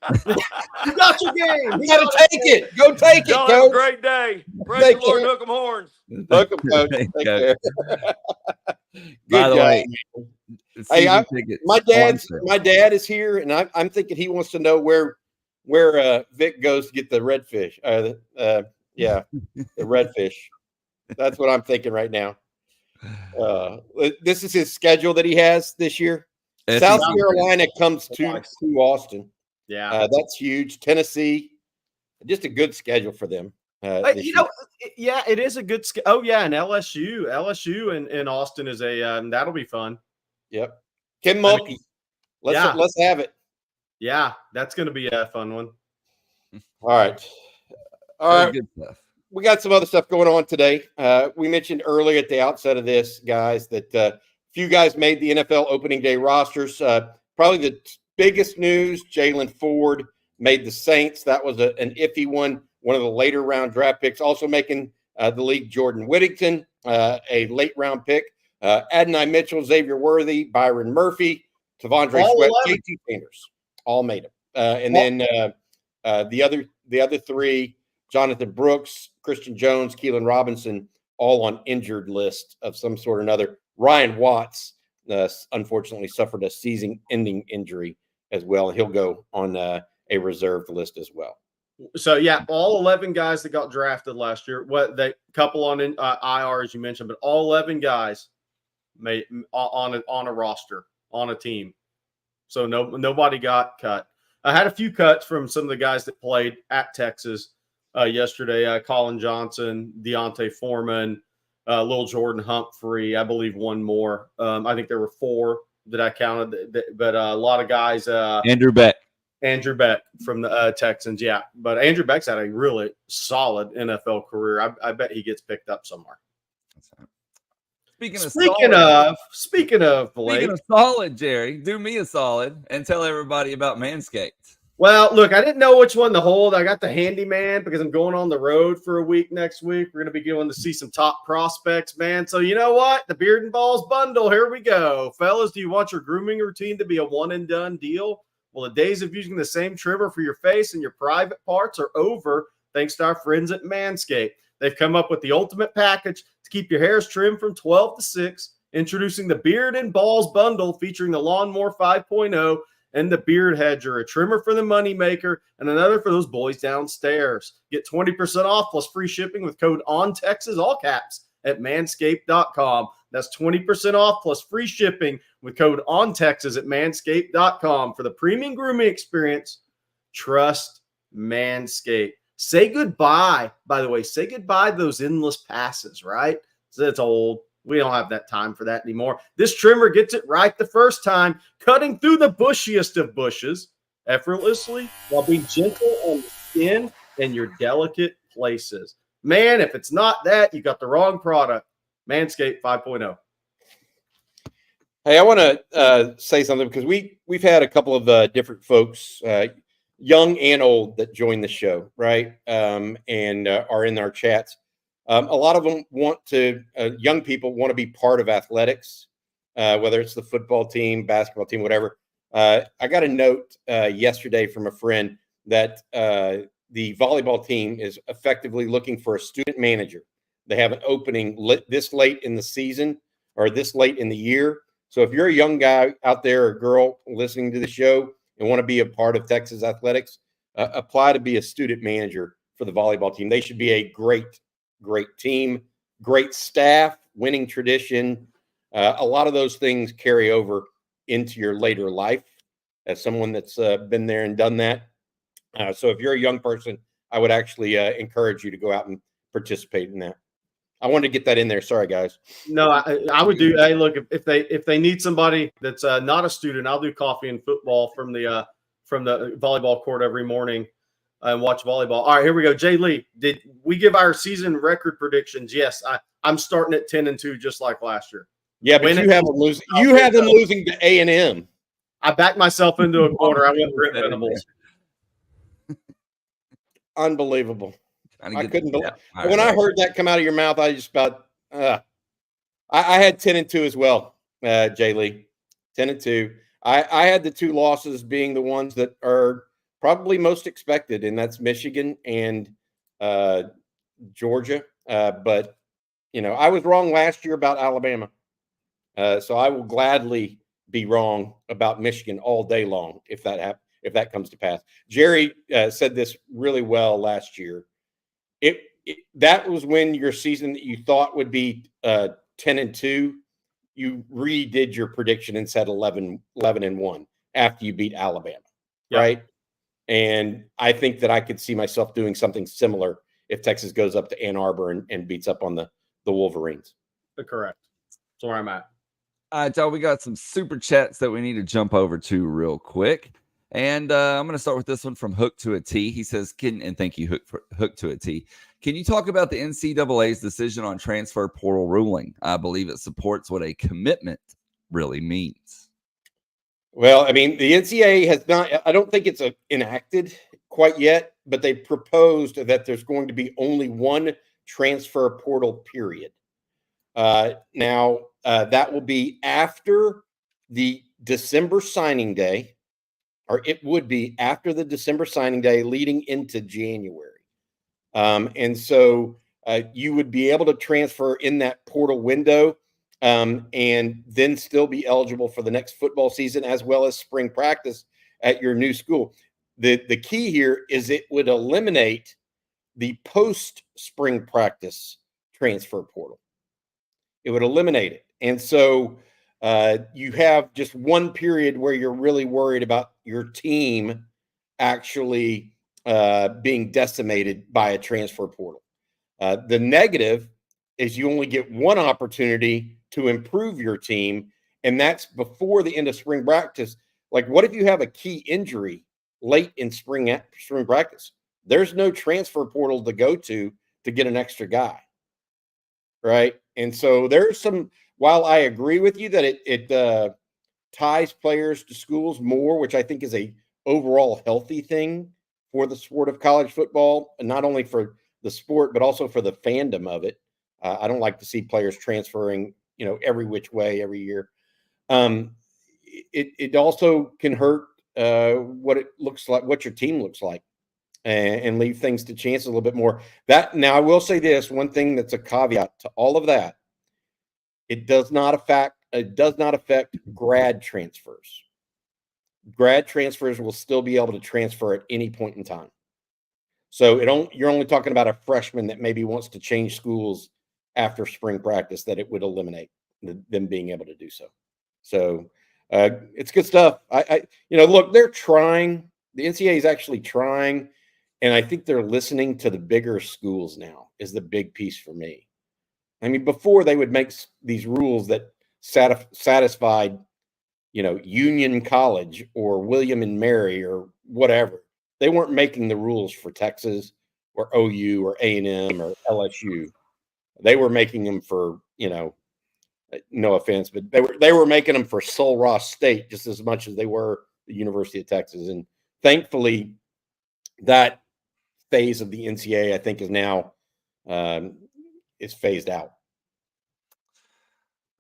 You got your game. You got to take it. Go take it, Y'all Coach. have a great day. Praise the Lord, Hook 'em horns. Hook 'em, Coach. Thanks, Take Coach. care. By the job. way, Hey, tickets my on sale. dad is here, and I'm thinking he wants to know where Vic goes to get the redfish. The redfish. That's what I'm thinking right now. This is his schedule that he has this year. South Carolina comes to Austin. Yeah, that's huge. Tennessee, just a good schedule for them. It is a good schedule. Oh yeah, and LSU and Austin is that'll be fun. Yep. Kim Mulkey. Let's have it. Yeah, that's going to be a fun one. All right. Good stuff. We got some other stuff going on today. We mentioned earlier at the outset of this, guys, that few guys made the NFL opening day rosters. Probably the biggest news, Jalen Ford made the Saints. That was an iffy one of the later round draft picks. Also making the league, Jordan Whittington, a late round pick. Adonai Mitchell, Xavier Worthy, Byron Murphy, Tavondre Sweat, JT Sanders, all made them. And then the other three, Jonathan Brooks, Christian Jones, Keelan Robinson, all on injured list of some sort or another. Ryan Watts, unfortunately, suffered a season-ending injury as well. He'll go on a reserved list as well. So yeah, all 11 guys that got drafted last year, couple on IR as you mentioned, but all 11 guys made on a roster, on a team. So nobody got cut. I had a few cuts from some of the guys that played at Texas yesterday. Colin Johnson, Deontay Foreman, Lil Jordan Humphrey, I believe one more. I think there were 4 that I counted, but a lot of guys. Andrew Beck from the Texans, yeah. But Andrew Beck's had a really solid NFL career. I bet he gets picked up somewhere. Speaking of solid, Jerry, do me a solid and tell everybody about Manscaped. Well, look, I didn't know which one to hold. I got the handyman because I'm going on the road for a week next week. We're going to be going to see some top prospects, man. So you know what? The Beard and Balls bundle. Here we go. Fellas, do you want your grooming routine to be a one and done deal? Well, the days of using the same trimmer for your face and your private parts are over thanks to our friends at Manscaped. They've come up with the ultimate package to keep your hairs trimmed from 12 to 6, introducing the Beard and Balls bundle featuring the Lawnmower 5.0 and the Beard Hedger, a trimmer for the moneymaker and another for those boys downstairs. Get 20% off plus free shipping with code ONTEXAS, all caps, at manscaped.com. That's 20% off plus free shipping with code ONTEXAS at manscaped.com. For the premium grooming experience, trust Manscaped. Say goodbye, by the way. Say goodbye to those endless passes, right? So it's old. We don't have that time for that anymore. This trimmer gets it right the first time, cutting through the bushiest of bushes effortlessly while being gentle on the skin and your delicate places. Man, if it's not that, you got the wrong product. Manscaped 5.0. Hey, I want to say something because we've had a couple of different folks, young and old, that join the show, right? And are in our chats. A lot of them young people want to be part of athletics, whether it's the football team, basketball team, whatever. I got a note yesterday from a friend that the volleyball team is effectively looking for a student manager. They have an opening this late in the season or this late in the year. So if you're a young guy out there or girl listening to the show and want to be a part of Texas athletics, apply to be a student manager for the volleyball team. They should be a great team, great staff, winning tradition. A lot of those things carry over into your later life as someone that's been there and done that. So if you're a young person, I would actually encourage you to go out and participate in that. I wanted to get that in there. Sorry, guys. No, I would do. Hey, look, if they need somebody that's not a student, I'll do coffee and football from the volleyball court every morning and watch volleyball. All right, here we go. Jay Lee, did we give our season record predictions? Yes, I'm starting at 10-2, just like last year. Yeah, but you have them losing. You have them losing to A&M. I backed myself into a corner. I went Brent Venables. Unbelievable. I couldn't believe it. When I heard that come out of your mouth, I just about I had 10-2 as well, Jay Lee. 10-2. I had the 2 losses being the ones that are probably most expected, and that's Michigan and Georgia. But I was wrong last year about Alabama. So I will gladly be wrong about Michigan all day long if that comes to pass. Jerry said this really well last year. That was when your season that you thought would be 10-2, you redid your prediction and said 11-1 after you beat Alabama, right? And I think that I could see myself doing something similar if Texas goes up to Ann Arbor and beats up on the Wolverines. Correct. That's where I'm at. All right, y'all, we got some super chats that we need to jump over to real quick. And I'm going to start with this one from Hook to a T. He says, and thank you, Hook to a T. Can you talk about the NCAA's decision on transfer portal ruling? I believe it supports what a commitment really means. Well, I mean, the NCAA has not, I don't think it's enacted quite yet, but they proposed that there's going to be only one transfer portal period. Now, that will be after the December signing day, or it would be after the December signing day leading into January. And so you would be able to transfer in that portal window and then still be eligible for the next football season as well as spring practice at your new school. The key here is it would eliminate the post-spring practice transfer portal. It would eliminate it. And so you have just one period where you're really worried about your team actually being decimated by a transfer portal. The negative is you only get one opportunity to improve your team, and that's before the end of spring practice. Like, what if you have a key injury late in spring practice? There's no transfer portal to go to get an extra guy, right? And so there's some, while I agree with you that it ties players to schools more, which I think is a overall healthy thing for the sport of college football, and not only for the sport, but also for the fandom of it. I don't like to see players transferring, every which way every year. It also can hurt what it looks like, what your team looks like, and leave things to chance a little bit more. Now I will say this one thing that's a caveat to all of that: it does not affect grad transfers. Grad transfers will still be able to transfer at any point in time. So you're only talking about a freshman that maybe wants to change schools after spring practice, that it would eliminate them being able to do so. So it's good stuff. Look, they're trying. The NCAA is actually trying, and I think they're listening to the bigger schools now is the big piece for me. I mean, before they would make these rules that satisfied, Union College or William and Mary or whatever. They weren't making the rules for Texas or OU or A&M or LSU. They were making them for, no offense, but they were making them for Sul Ross State just as much as they were the University of Texas. And thankfully, that phase of the NCAA, I think, is now is phased out.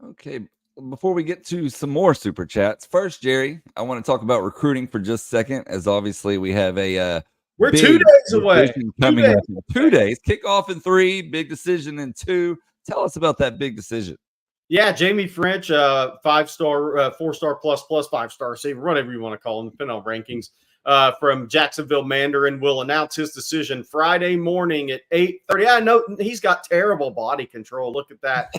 Okay. Before we get to some more super chats, first, Jerry, I want to talk about recruiting for just a second, as obviously we have a we're 2 days away. Coming up in 2 days. Kickoff in 3, big decision in 2. Tell us about that big decision. Yeah, Jamie French, 5-star, 4-star plus 5-star receiver, whatever you want to call him, depending on rankings, from Jacksonville Mandarin, will announce his decision Friday morning at 8:30. I know he's got terrible body control. Look at that.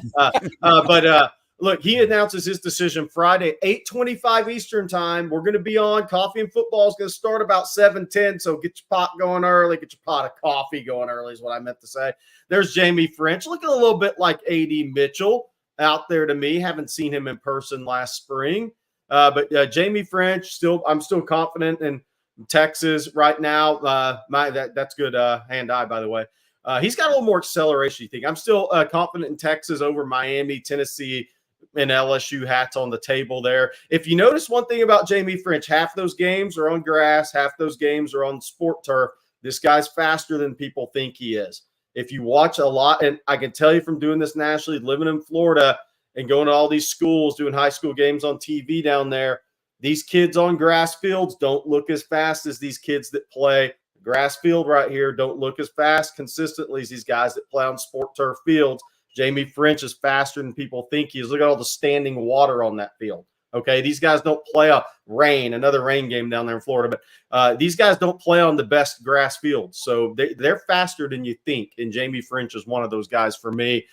But look, he announces his decision Friday, 8:25 Eastern time. We're going to be on. Coffee and Football is going to start about 7:10. So get your pot going early. Get your pot of coffee going early is what I meant to say. There's Jamie French, looking a little bit like A.D. Mitchell out there to me. Haven't seen him in person last spring. But Jamie French, I'm still confident in Texas right now. That's good hand-eye, by the way. He's got a little more acceleration, you think. I'm still confident in Texas over Miami, Tennessee, and LSU. Hats on the table there. If you notice one thing about Jamie French, half those games are on grass, half those games are on sport turf. This guy's faster than people think he is. If you watch a lot, and I can tell you from doing this nationally, living in Florida and going to all these schools, doing high school games on TV down there, these kids on grass fields don't look as fast as these kids that play grass field right here, don't look as fast consistently as these guys that play on sport turf fields. Jamie French is faster than people think he is. Look at all the standing water on that field. Okay, these guys don't play another rain game down there in Florida, but these guys don't play on the best grass fields. So they're faster than you think, and Jamie French is one of those guys for me.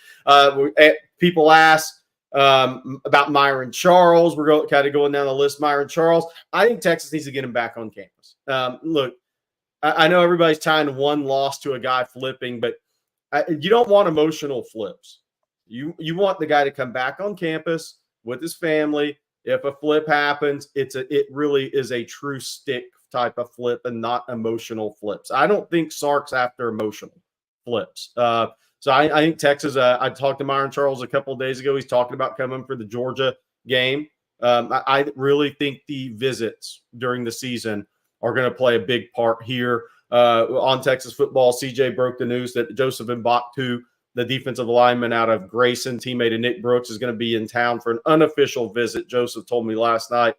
People ask about Myron Charles. We're kind of going down the list. Myron Charles, I think Texas needs to get him back on campus. Look, I know everybody's tying one loss to a guy flipping, but you don't want emotional flips. You want the guy to come back on campus with his family. If a flip happens, it really is a true stick type of flip and not emotional flips. I don't think Sark's after emotional flips. So I think Texas, I talked to Myron Charles a couple of days ago. He's talking about coming for the Georgia game. I really think the visits during the season are going to play a big part here. On Texas football, CJ broke the news that Joseph Mbaktu, the defensive lineman out of Grayson, teammate of Nick Brooks, is going to be in town for an unofficial visit. Joseph told me last night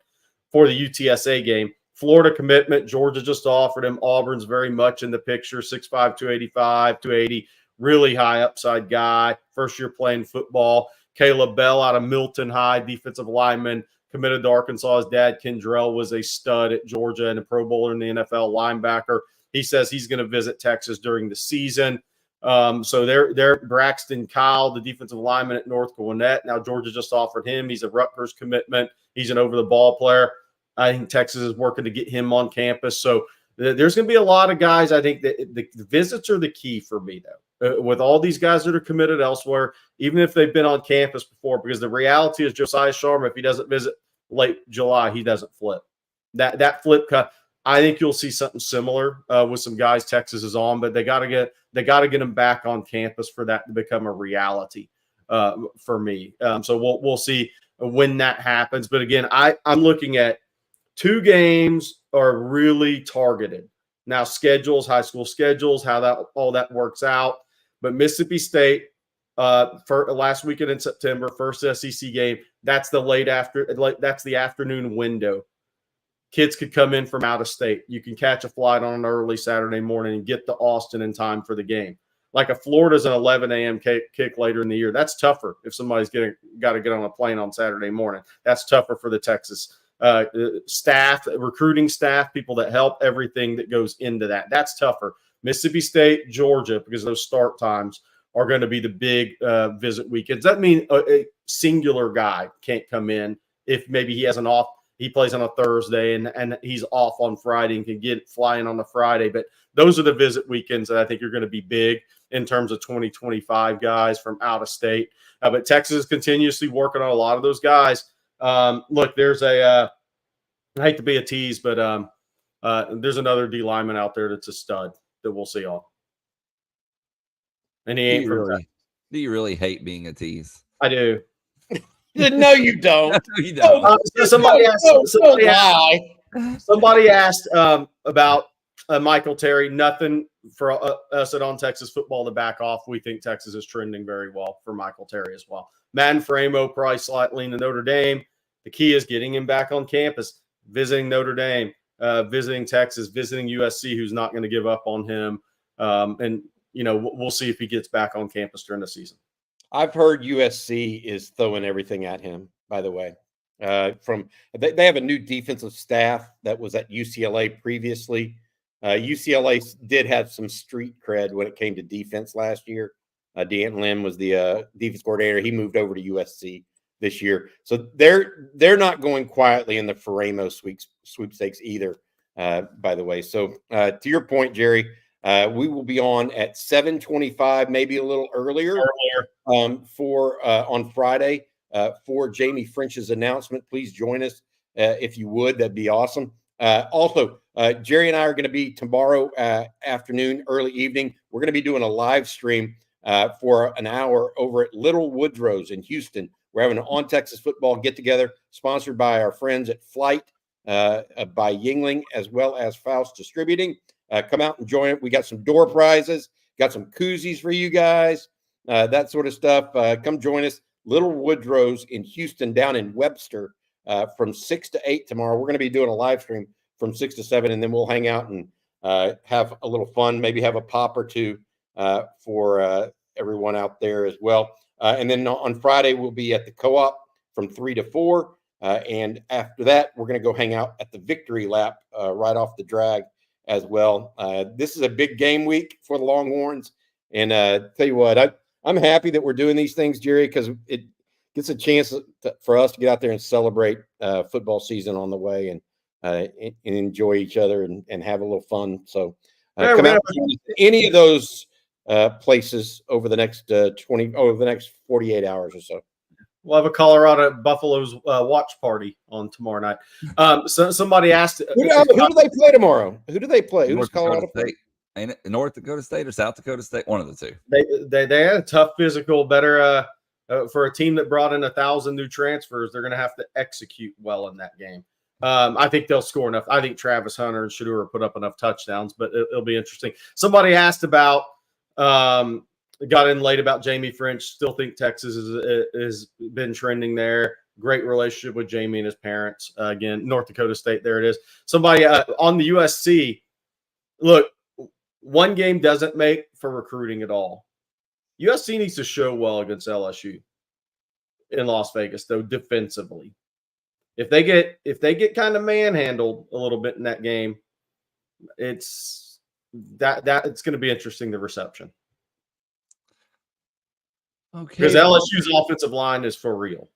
for the UTSA game. Florida commitment. Georgia just offered him. Auburn's very much in the picture. 6'5", 285, 280. Really high upside guy. First year playing football. Caleb Bell out of Milton High, defensive lineman, committed to Arkansas. His dad, Kendrell, was a stud at Georgia and a Pro Bowler in the NFL, linebacker. He says he's going to visit Texas during the season. So they're Braxton Kyle, the defensive lineman at North Gwinnett. Now Georgia just offered him. He's a Rutgers commitment. He's an over-the-ball player. I think Texas is working to get him on campus. So there's going to be a lot of guys. I think that the visits are the key for me, though, with all these guys that are committed elsewhere, even if they've been on campus before, because the reality is Josiah Sharma, if he doesn't visit late July, he doesn't flip. That flip cut, I think you'll see something similar with some guys Texas is on, but they got to get them back on campus for that to become a reality for me. So we'll see when that happens. But again, I'm looking at 2 games are really targeted. Now, schedules, high school schedules, how all that works out. But Mississippi State, for last weekend in September, first SEC game, that's the afternoon window. Kids could come in from out of state. You can catch a flight on an early Saturday morning and get to Austin in time for the game. Like a Florida's an 11 a.m. kick later in the year. That's tougher if somebody's got to get on a plane on Saturday morning. That's tougher for the Texas staff, recruiting staff, people that help, everything that goes into that. That's tougher. Mississippi State, Georgia, because those start times are going to be the big visit weekends. That means a singular guy can't come in if maybe he has an off. He plays on a Thursday and he's off on Friday and can get flying on the Friday. But those are the visit weekends that I think are going to be big in terms of 2025 guys from out of state. But Texas is continuously working on a lot of those guys. Look, there's I hate to be a tease, but there's another D lineman out there that's a stud that we'll see on. And he ain't do you really hate being a tease? I do. No, you don't. No, you don't. Somebody asked about Michael Terry. Nothing for us at On Texas Football to back off. We think Texas is trending very well for Michael Terry as well. Madden Framo probably slightly to Notre Dame. The key is getting him back on campus, visiting Notre Dame, visiting Texas, visiting USC, who's not going to give up on him. And, we'll see if he gets back on campus during the season. I've heard USC is throwing everything at him, by the way. They have a new defensive staff that was at UCLA previously. UCLA did have some street cred when it came to defense last year. D'Anton Lim was the defense coordinator. He moved over to USC this year. So they're not going quietly in the Framo sweepstakes either, by the way. So to your point, Jerry, we will be on at 7:25, maybe a little earlier. On Friday for Jamie French's announcement. Please join us if you would. That'd be awesome. Also, Jerry and I are going to be tomorrow afternoon, early evening. We're going to be doing a live stream for an hour over at Little Woodrow's in Houston. We're having an On Texas Football get-together sponsored by our friends at Flight, by Yingling, as well as Faust Distributing. Come out and join it. We got some door prizes, got some koozies for you guys. That sort of stuff. Come join us. Little Woodrow's in Houston, down in Webster, from 6 to 8 tomorrow. We're going to be doing a live stream from 6 to 7, and then we'll hang out and have a little fun, maybe have a pop or two for everyone out there as well. And then on Friday, we'll be at the Co-op from 3 to 4. And after that, we're going to go hang out at the Victory Lap right off the drag as well. This is a big game week for the Longhorns. And tell you what, I'm happy that we're doing these things, Jerry, because it gets a chance for us to get out there and celebrate football season on the way and enjoy each other and have a little fun. So come out to any of those places over the next 48 hours or so. We'll have a Colorado Buffaloes watch party on tomorrow night. So somebody asked, who do they play tomorrow? Who do they play? Who's Colorado play? Ain't it North Dakota State or South Dakota State? One of the two. They had a tough physical, better For a team that brought in 1,000 new transfers, they're going to have to execute well in that game. I think they'll score enough. I think Travis Hunter and Shedeur put up enough touchdowns, but it'll be interesting. Somebody asked about, got in late about Jamie French. Still think Texas has been trending there. Great relationship with Jamie and his parents. Again, North Dakota State, there it is. Somebody on the USC, look, one game doesn't make for recruiting at all. USC needs to show well against LSU in Las Vegas, though, defensively. If they get kind of manhandled a little bit in that game, it's going to be interesting, the reception. Okay. Because LSU's offensive line is for real.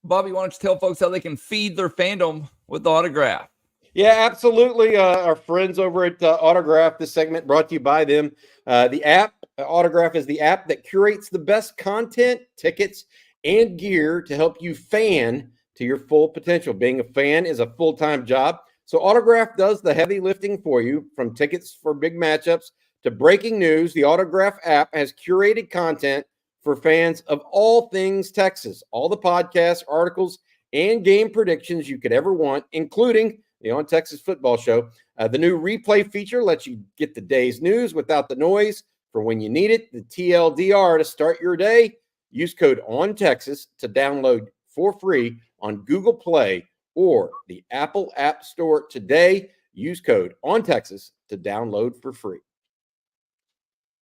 Bobby, why don't you tell folks how they can feed their fandom with Autograph? Yeah, absolutely. Our friends over at Autograph, this segment brought to you by them. The app, Autograph, is the app that curates the best content, tickets, and gear to help you fan to your full potential. Being a fan is a full-time job, so Autograph does the heavy lifting for you. From tickets for big matchups to breaking news, the Autograph app has curated content for fans of all things Texas, all the podcasts, articles, and game predictions you could ever want, including the On Texas Football Show. The new replay feature lets you get the day's news without the noise for when you need it. The TLDR to start your day. Use code ONTexas to download for free on Google Play or the Apple App Store today. Use code ONTexas to download for free.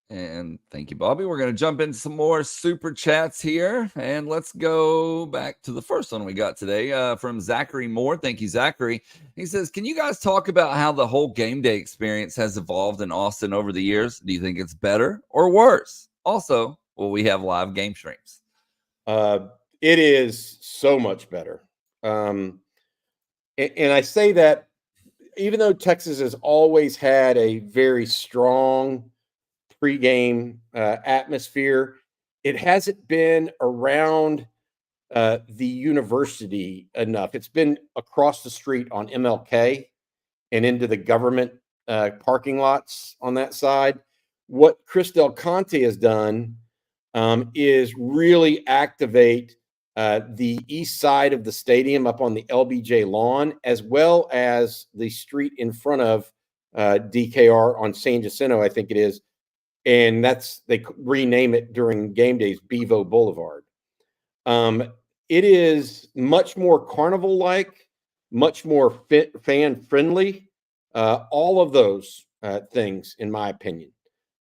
And thank you, Bobby. We're going to jump into some more super chats here. And let's go back to the first one we got today from Zachary Moore. Thank you, Zachary. He says, can you guys talk about how the whole game day experience has evolved in Austin over the years? Do you think it's better or worse? Also, will we have live game streams? It is so much better. And I say that even though Texas has always had a very strong pregame atmosphere, it hasn't been around the university enough. It's been across the street on MLK and into the government parking lots on that side. What Chris Del Conte has done is really activate the east side of the stadium up on the LBJ lawn, as well as the street in front of DKR on San Jacinto, I think it is. And they rename it during game days, Bevo Boulevard. It is much more carnival-like, much more fan-friendly, all of those things, in my opinion.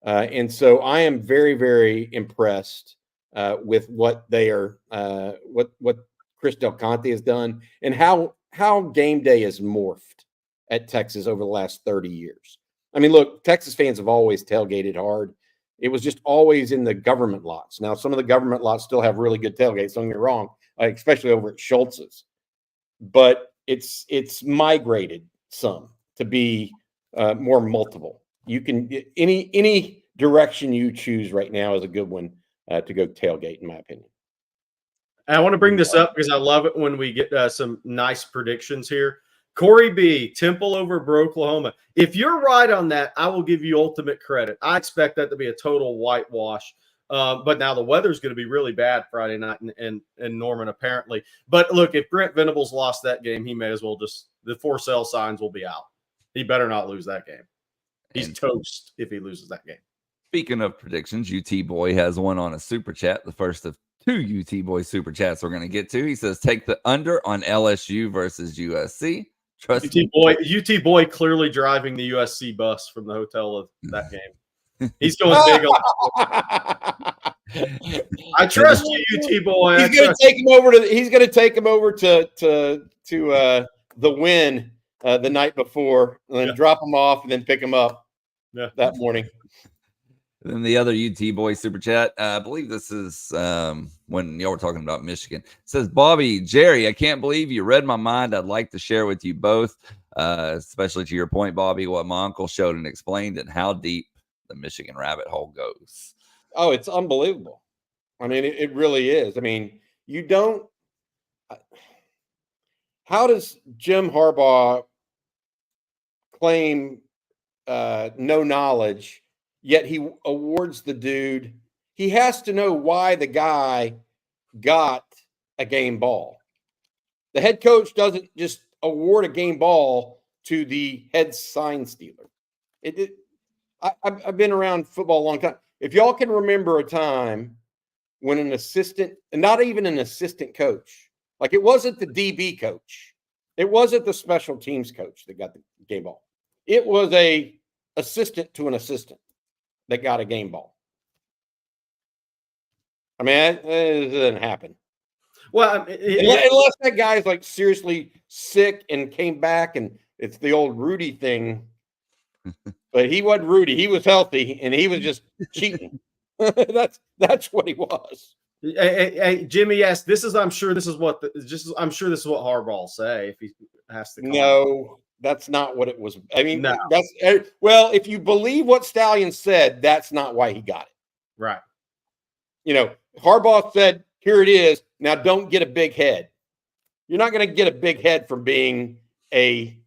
And so I am very, very impressed with what they are, what Chris Del Conte has done, and how game day has morphed at Texas over the last 30 years. I mean, look, Texas fans have always tailgated hard. It was just always in the government lots. Now, some of the government lots still have really good tailgates, don't get me wrong, especially over at Schultz's. But it's migrated some to be more multiple. You can any direction you choose right now is a good one to go tailgate, in my opinion. I want to bring this up because I love it when we get some nice predictions here. Corey B, Temple over Oklahoma. If you're right on that, I will give you ultimate credit. I expect that to be a total whitewash. But now the weather's going to be really bad Friday night in Norman, apparently. But look, if Grant Venables lost that game, he may as well the for sale signs will be out. He better not lose that game. He's toast if he loses that game. Speaking of predictions, UT Boy has one on a super chat, the first of two UT Boy super chats we're going to get to. He says, take the under on LSU versus USC. Trust UT Boy clearly driving the USC bus from the hotel of that game. He's going big on. I trust you, UT Boy. He's going to take him over to. He's going to take him over to the win the night before, and then drop him off, and then pick him up that morning. Then the other UT Boy super chat, I believe this is when y'all were talking about Michigan. It says, Bobby, Jerry, I can't believe you read my mind. I'd like to share with you both, especially to your point, Bobby, what my uncle showed and explained and how deep the Michigan rabbit hole goes. Oh, it's unbelievable. I mean, it really is. I mean, you don't – how does Jim Harbaugh claim no knowledge – yet he awards the dude. he has to know why the guy got a game ball. The head coach doesn't just award a game ball to the head sign stealer. I've been around football a long time. If y'all can remember a time when an assistant, and not even an assistant coach, like it wasn't the DB coach, it wasn't the special teams coach that got the game ball. It was a assistant to an assistant that got a game ball. I mean, it doesn't happen. Well, unless that guy's like seriously sick and came back, and it's the old Rudy thing. But he wasn't Rudy; he was healthy, and he was just cheating. that's what he was. Hey, Jimmy. Yes, this is. I'm sure this is what. I'm sure this is what Harbaugh will say if he has to. No, that's not what it was. I mean, No. that's well. If you believe what Stallion said, that's not why he got it. Right. You know, Harbaugh said, "Here it is. Now, don't get a big head. You're not going to get a big head from being a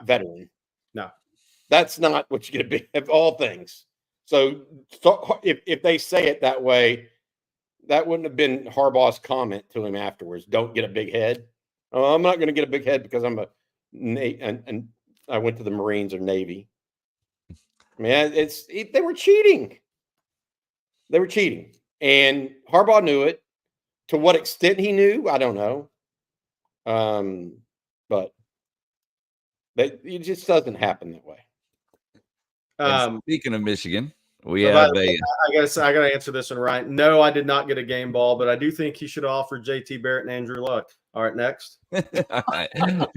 veteran. No, that's not what you get a big of all things. So if they say it that way, that wouldn't have been Harbaugh's comment to him afterwards. Don't get a big head. Oh, I'm not going to get a big head because I'm and I went to the Marines or Navy. I mean, they were cheating. They were cheating, and Harbaugh knew it. To what extent he knew, I don't know. But it just doesn't happen that way. Speaking of Michigan, we have I gotta answer this one right. No, I did not get a game ball, but I do think he should offer JT Barrett and Andrew Luck. All right, next. All right.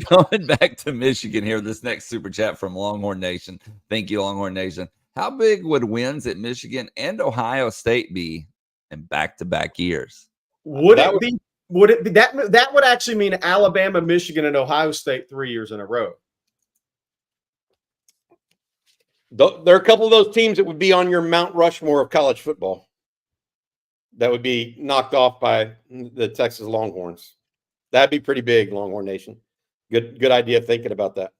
Going back to Michigan here, this next super chat from Longhorn Nation. Thank you, Longhorn Nation. How big would wins at Michigan and Ohio State be in back-to-back years? Would it be that would actually mean Alabama, Michigan, and Ohio State 3 years in a row? There are a couple of those teams that would be on your Mount Rushmore of college football that would be knocked off by the Texas Longhorns. That'd be pretty big, Longhorn Nation. Good idea thinking about that.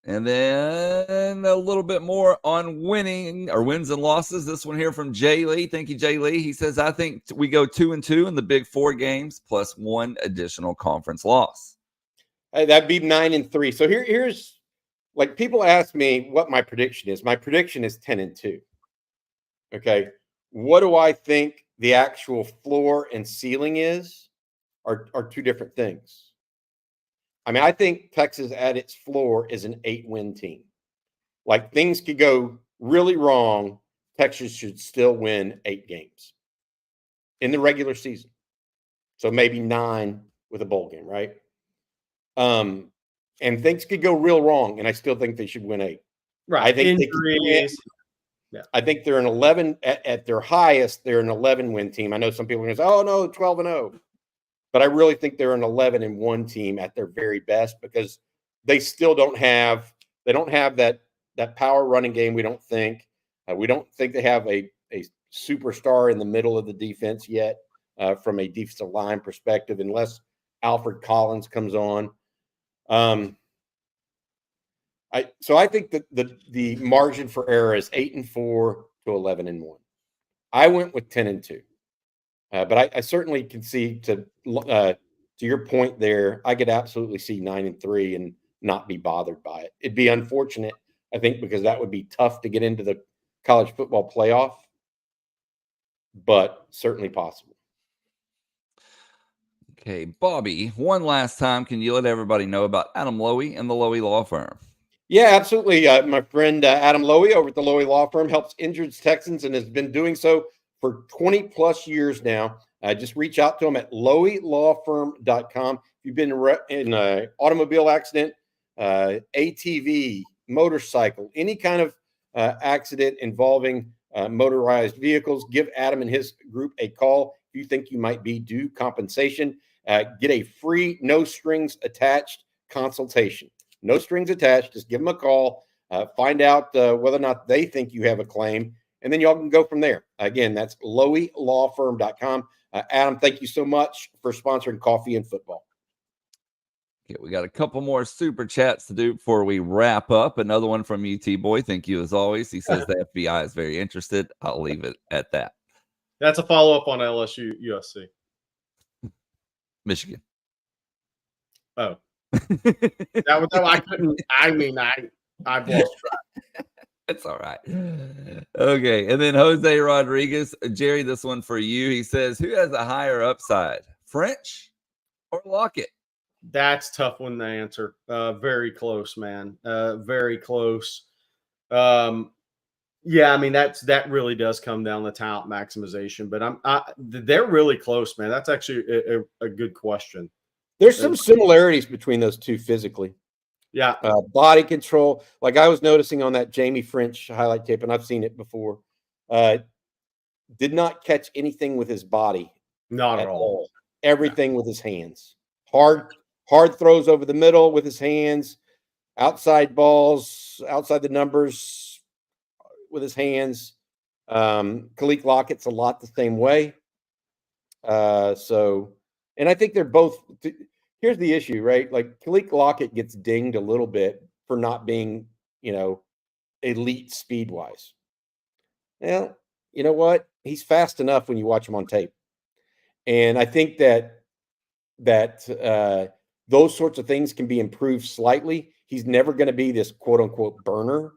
And then a little bit more on winning or wins and losses. This one here from Jay Lee. Thank you, Jay Lee. He says, I think we go 2-2 in the big 4 games plus 1 additional conference loss. Hey, that'd be 9-3. So here's like people ask me what my prediction is. My prediction is 10-2. Okay. What do I think the actual floor and ceiling is are two different things. I mean, I think Texas at its floor is an 8-win team. Like things could go really wrong. Texas should still win 8 games in the regular season. So maybe 9 with a bowl game, right? And things could go real wrong, and I still think they should win 8. Right. I think injuries. I think they're an 11 at their highest. They're an 11-win team. I know some people are going to say, "Oh no, 12-0," but I really think they're an 11-1 team at their very best because they still don't have that power running game. We don't think they have a superstar in the middle of the defense yet from a defensive line perspective, unless Alfred Collins comes on. I think that the margin for error is 8-4 to 11-1. I went with 10-2, but I certainly can see to your point there. I could absolutely see 9-3 and not be bothered by it. It'd be unfortunate, I think, because that would be tough to get into the college football playoff, but certainly possible. Okay, Bobby, one last time, can you let everybody know about Adam Lowy and the Lowy Law Firm? Yeah, absolutely. My friend Adam Lowy over at the Lowy Law Firm helps injured Texans and has been doing so for 20 plus years now. Just reach out to him at loweylawfirm.com. If you've been in an automobile accident, ATV, motorcycle, any kind of accident involving motorized vehicles, give Adam and his group a call. If you think you might be due compensation, get a free, no strings attached consultation. No strings attached. Just give them a call. Find out whether or not they think you have a claim, and then y'all can go from there. Again, that's loweylawfirm.com. Adam, thank you so much for sponsoring Coffee and Football. Okay, we got a couple more super chats to do before we wrap up. Another one from UT Boy. Thank you as always. He says the FBI is very interested. I'll leave it at that. That's a follow-up on LSU USC. Michigan. Oh. I've lost track. It's all right. Okay. And then Jose Rodriguez. Jerry, this one for you. He says, who has a higher upside, French or Lockett? That's a tough one to answer. Very close, man. Very close. Yeah, I mean that really does come down to talent maximization, but they're really close, man. That's actually a good question. There's some similarities between those two physically. Yeah, body control. Like I was noticing on that Jamie French highlight tape, and I've seen it before. Did not catch anything with his body. Not at all. Everything with his hands. Hard throws over the middle with his hands. Outside balls, outside the numbers with his hands. Khalil Lockett's a lot the same way. And I think they're both. Here's the issue, right? Like Khalil Lockett gets dinged a little bit for not being, elite speed wise. Well, you know what? He's fast enough when you watch him on tape, and I think that those sorts of things can be improved slightly. He's never going to be this quote unquote burner,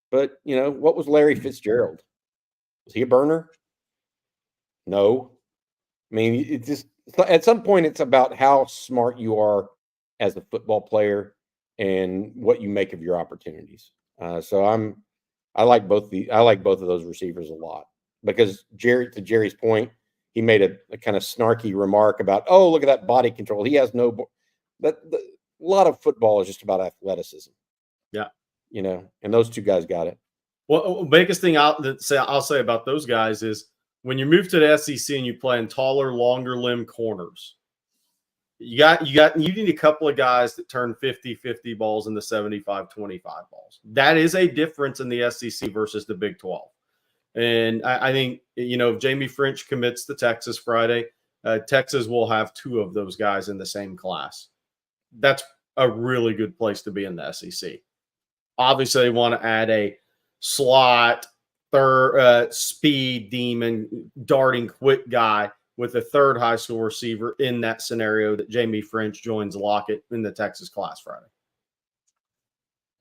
but what was Larry Fitzgerald? Was he a burner? No. I mean, it just at some point it's about how smart you are as a football player and what you make of your opportunities. So I like both of those receivers a lot because to Jerry's point, he made a kind of snarky remark about, oh, look at that body control. He has a lot of football is just about athleticism. Yeah. And those two guys got it. Well, biggest thing I'll say about those guys is when you move to the SEC and you play in taller, longer limb corners, you need a couple of guys that turn 50-50 balls into 75-25 balls. That is a difference in the SEC versus the Big 12. And I think, if Jamie French commits to Texas Friday, Texas will have two of those guys in the same class. That's a really good place to be in the SEC. Obviously, they want to add a slot, speed demon, darting quick guy with a third high school receiver in that scenario that Jamie French joins Lockett in the Texas class Friday.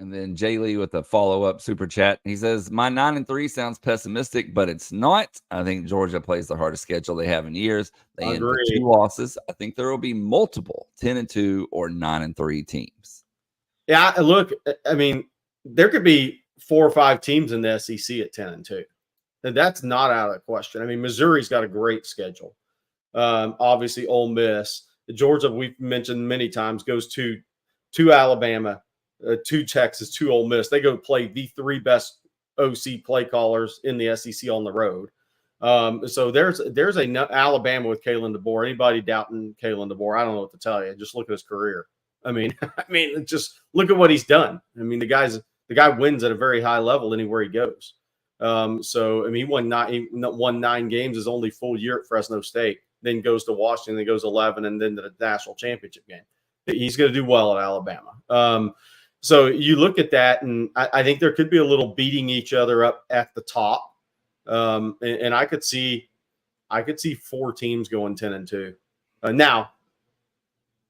And then Jay Lee with a follow-up super chat. He says, my 9-3 sounds pessimistic, but it's not. I think Georgia plays the hardest schedule they have in years. They end with 2 losses. I think there will be multiple 10-2 or 9-3 teams. Yeah, look, I mean, there could be 4 or 5 teams in the SEC at 10-2. And that's not out of the question. I mean, Missouri's got a great schedule. Obviously, Ole Miss. Georgia, we've mentioned many times, goes to Alabama, to Texas, to Ole Miss. They go play the 3 best OC play callers in the SEC on the road. So there's Alabama with Kalen DeBoer. Anybody doubting Kalen DeBoer, I don't know what to tell you. Just look at his career. I mean, just look at what he's done. I mean, the guy wins at a very high level anywhere he goes. So I mean, he won 9 games his only full year at Fresno State. Then goes to Washington, then goes 11, and then to the national championship game. He's going to do well at Alabama. So you look at that, and I think there could be a little beating each other up at the top. And I could see 4 teams going 10-2. Now,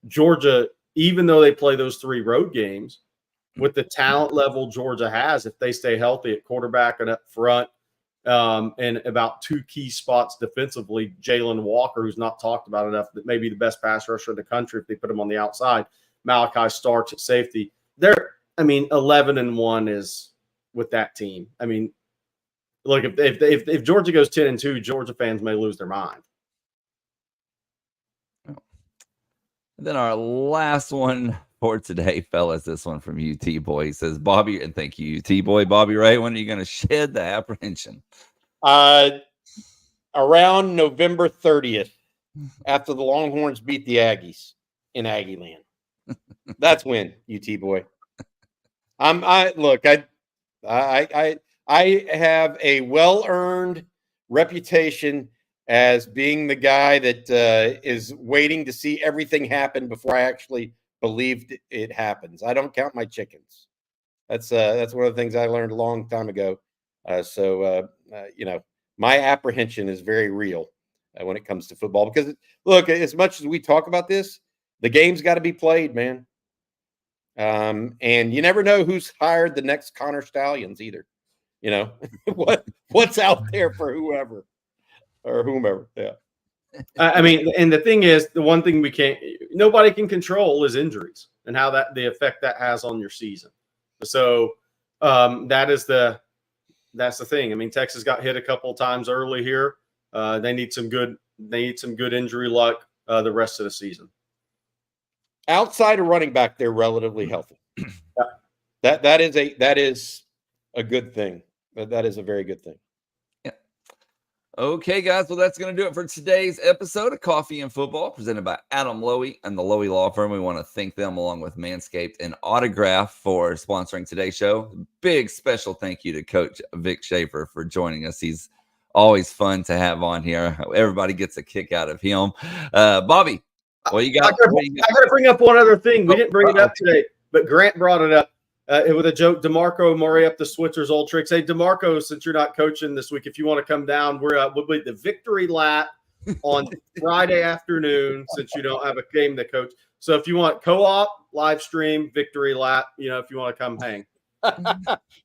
Georgia, even though they play those 3 road games, with the talent level Georgia has, if they stay healthy at quarterback and up front, and about 2 key spots defensively, Jalen Walker, who's not talked about enough, that may be the best pass rusher in the country if they put him on the outside. Malachi Starks at safety. 11-1 is with that team. I mean, look, if Georgia goes 10-2, Georgia fans may lose their mind. And then our last one for today, fellas, this one from UT Boy. He says, Bobby, and thank you, UT Boy, Bobby Ray, when are you going to shed the apprehension? Around November 30th, after the Longhorns beat the Aggies in Aggie Land. That's when, UT Boy. I have a well-earned reputation as being the guy that is waiting to see everything happen before I actually believed it happens. I don't count my chickens. That's one of the things I learned a long time ago. My apprehension is very real when it comes to football, because look, as much as we talk about this, the game's got to be played, man. And you never know who's hired the next Connor Stallions either. What's out there for whoever or whomever. Yeah. I mean, and the thing is, the one thing nobody can control is injuries and how the effect that has on your season. So that's the thing. I mean, Texas got hit a couple of times early here. They need some good injury luck the rest of the season. Outside of running back, they're relatively healthy. Yeah. That is a good thing. That is a very good thing. Yeah. Okay, guys. Well, that's going to do it for today's episode of Coffee and Football, presented by Adam Lowy and the Lowy Law Firm. We want to thank them, along with Manscaped and Autograph, for sponsoring today's show. Big special thank you to Coach Vic Schaefer for joining us. He's always fun to have on here. Everybody gets a kick out of him. Bobby, well, you got. I got to bring up one other thing. We didn't bring it up today, but Grant brought it up. With a joke, DeMarco Murray up the Switzer's old tricks. Hey, DeMarco, since you're not coaching this week, if you want to come down, we'll be the victory lap on Friday afternoon, since you don't have a game to coach. So if you want co-op, live stream, victory lap, if you want to come hang.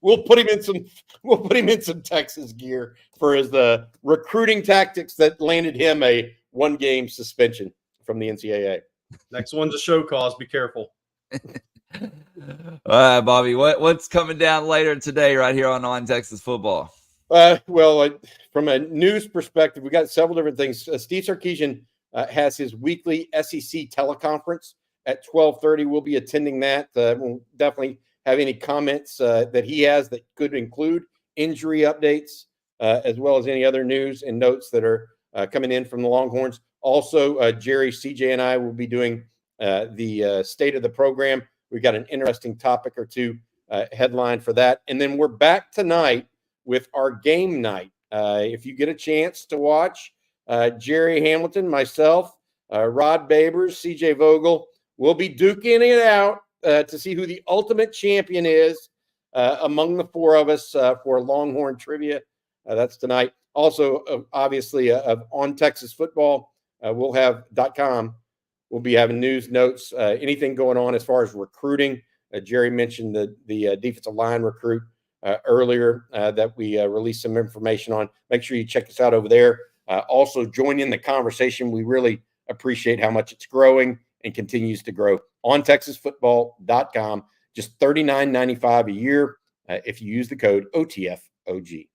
We'll put him in some Texas gear for his recruiting tactics that landed him a 1-game suspension from the NCAA. Next one's a show cause. Be careful. All right, Bobby, what's coming down later today right here on Texas Football? From a news perspective, we got several different things. Steve Sarkisian has his weekly SEC teleconference at 12:30. We'll be attending that. We'll definitely have any comments that he has that could include injury updates, as well as any other news and notes that are coming in from the Longhorns. Also, Jerry, CJ, and I will be doing the state of the program. We've got an interesting topic or two headline for that. And then we're back tonight with our game night. If you get a chance to watch, Jerry Hamilton, myself, Rod Babers, CJ Vogel, we'll be duking it out to see who the ultimate champion is among the four of us for Longhorn trivia. That's tonight. Also, obviously, on Texas football, we'll have .com. We'll be having news, notes, anything going on as far as recruiting. Jerry mentioned the defensive line recruit earlier that we released some information on. Make sure you check us out over there. Also, join in the conversation. We really appreciate how much it's growing and continues to grow on TexasFootball.com. Just $39.95 a year if you use the code OTFOG.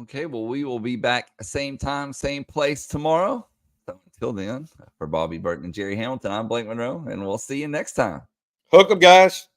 Okay, well, we will be back same time, same place tomorrow. So until then, for Bobby Burton and Jerry Hamilton, I'm Blake Monroe, and we'll see you next time. Hook 'em, guys.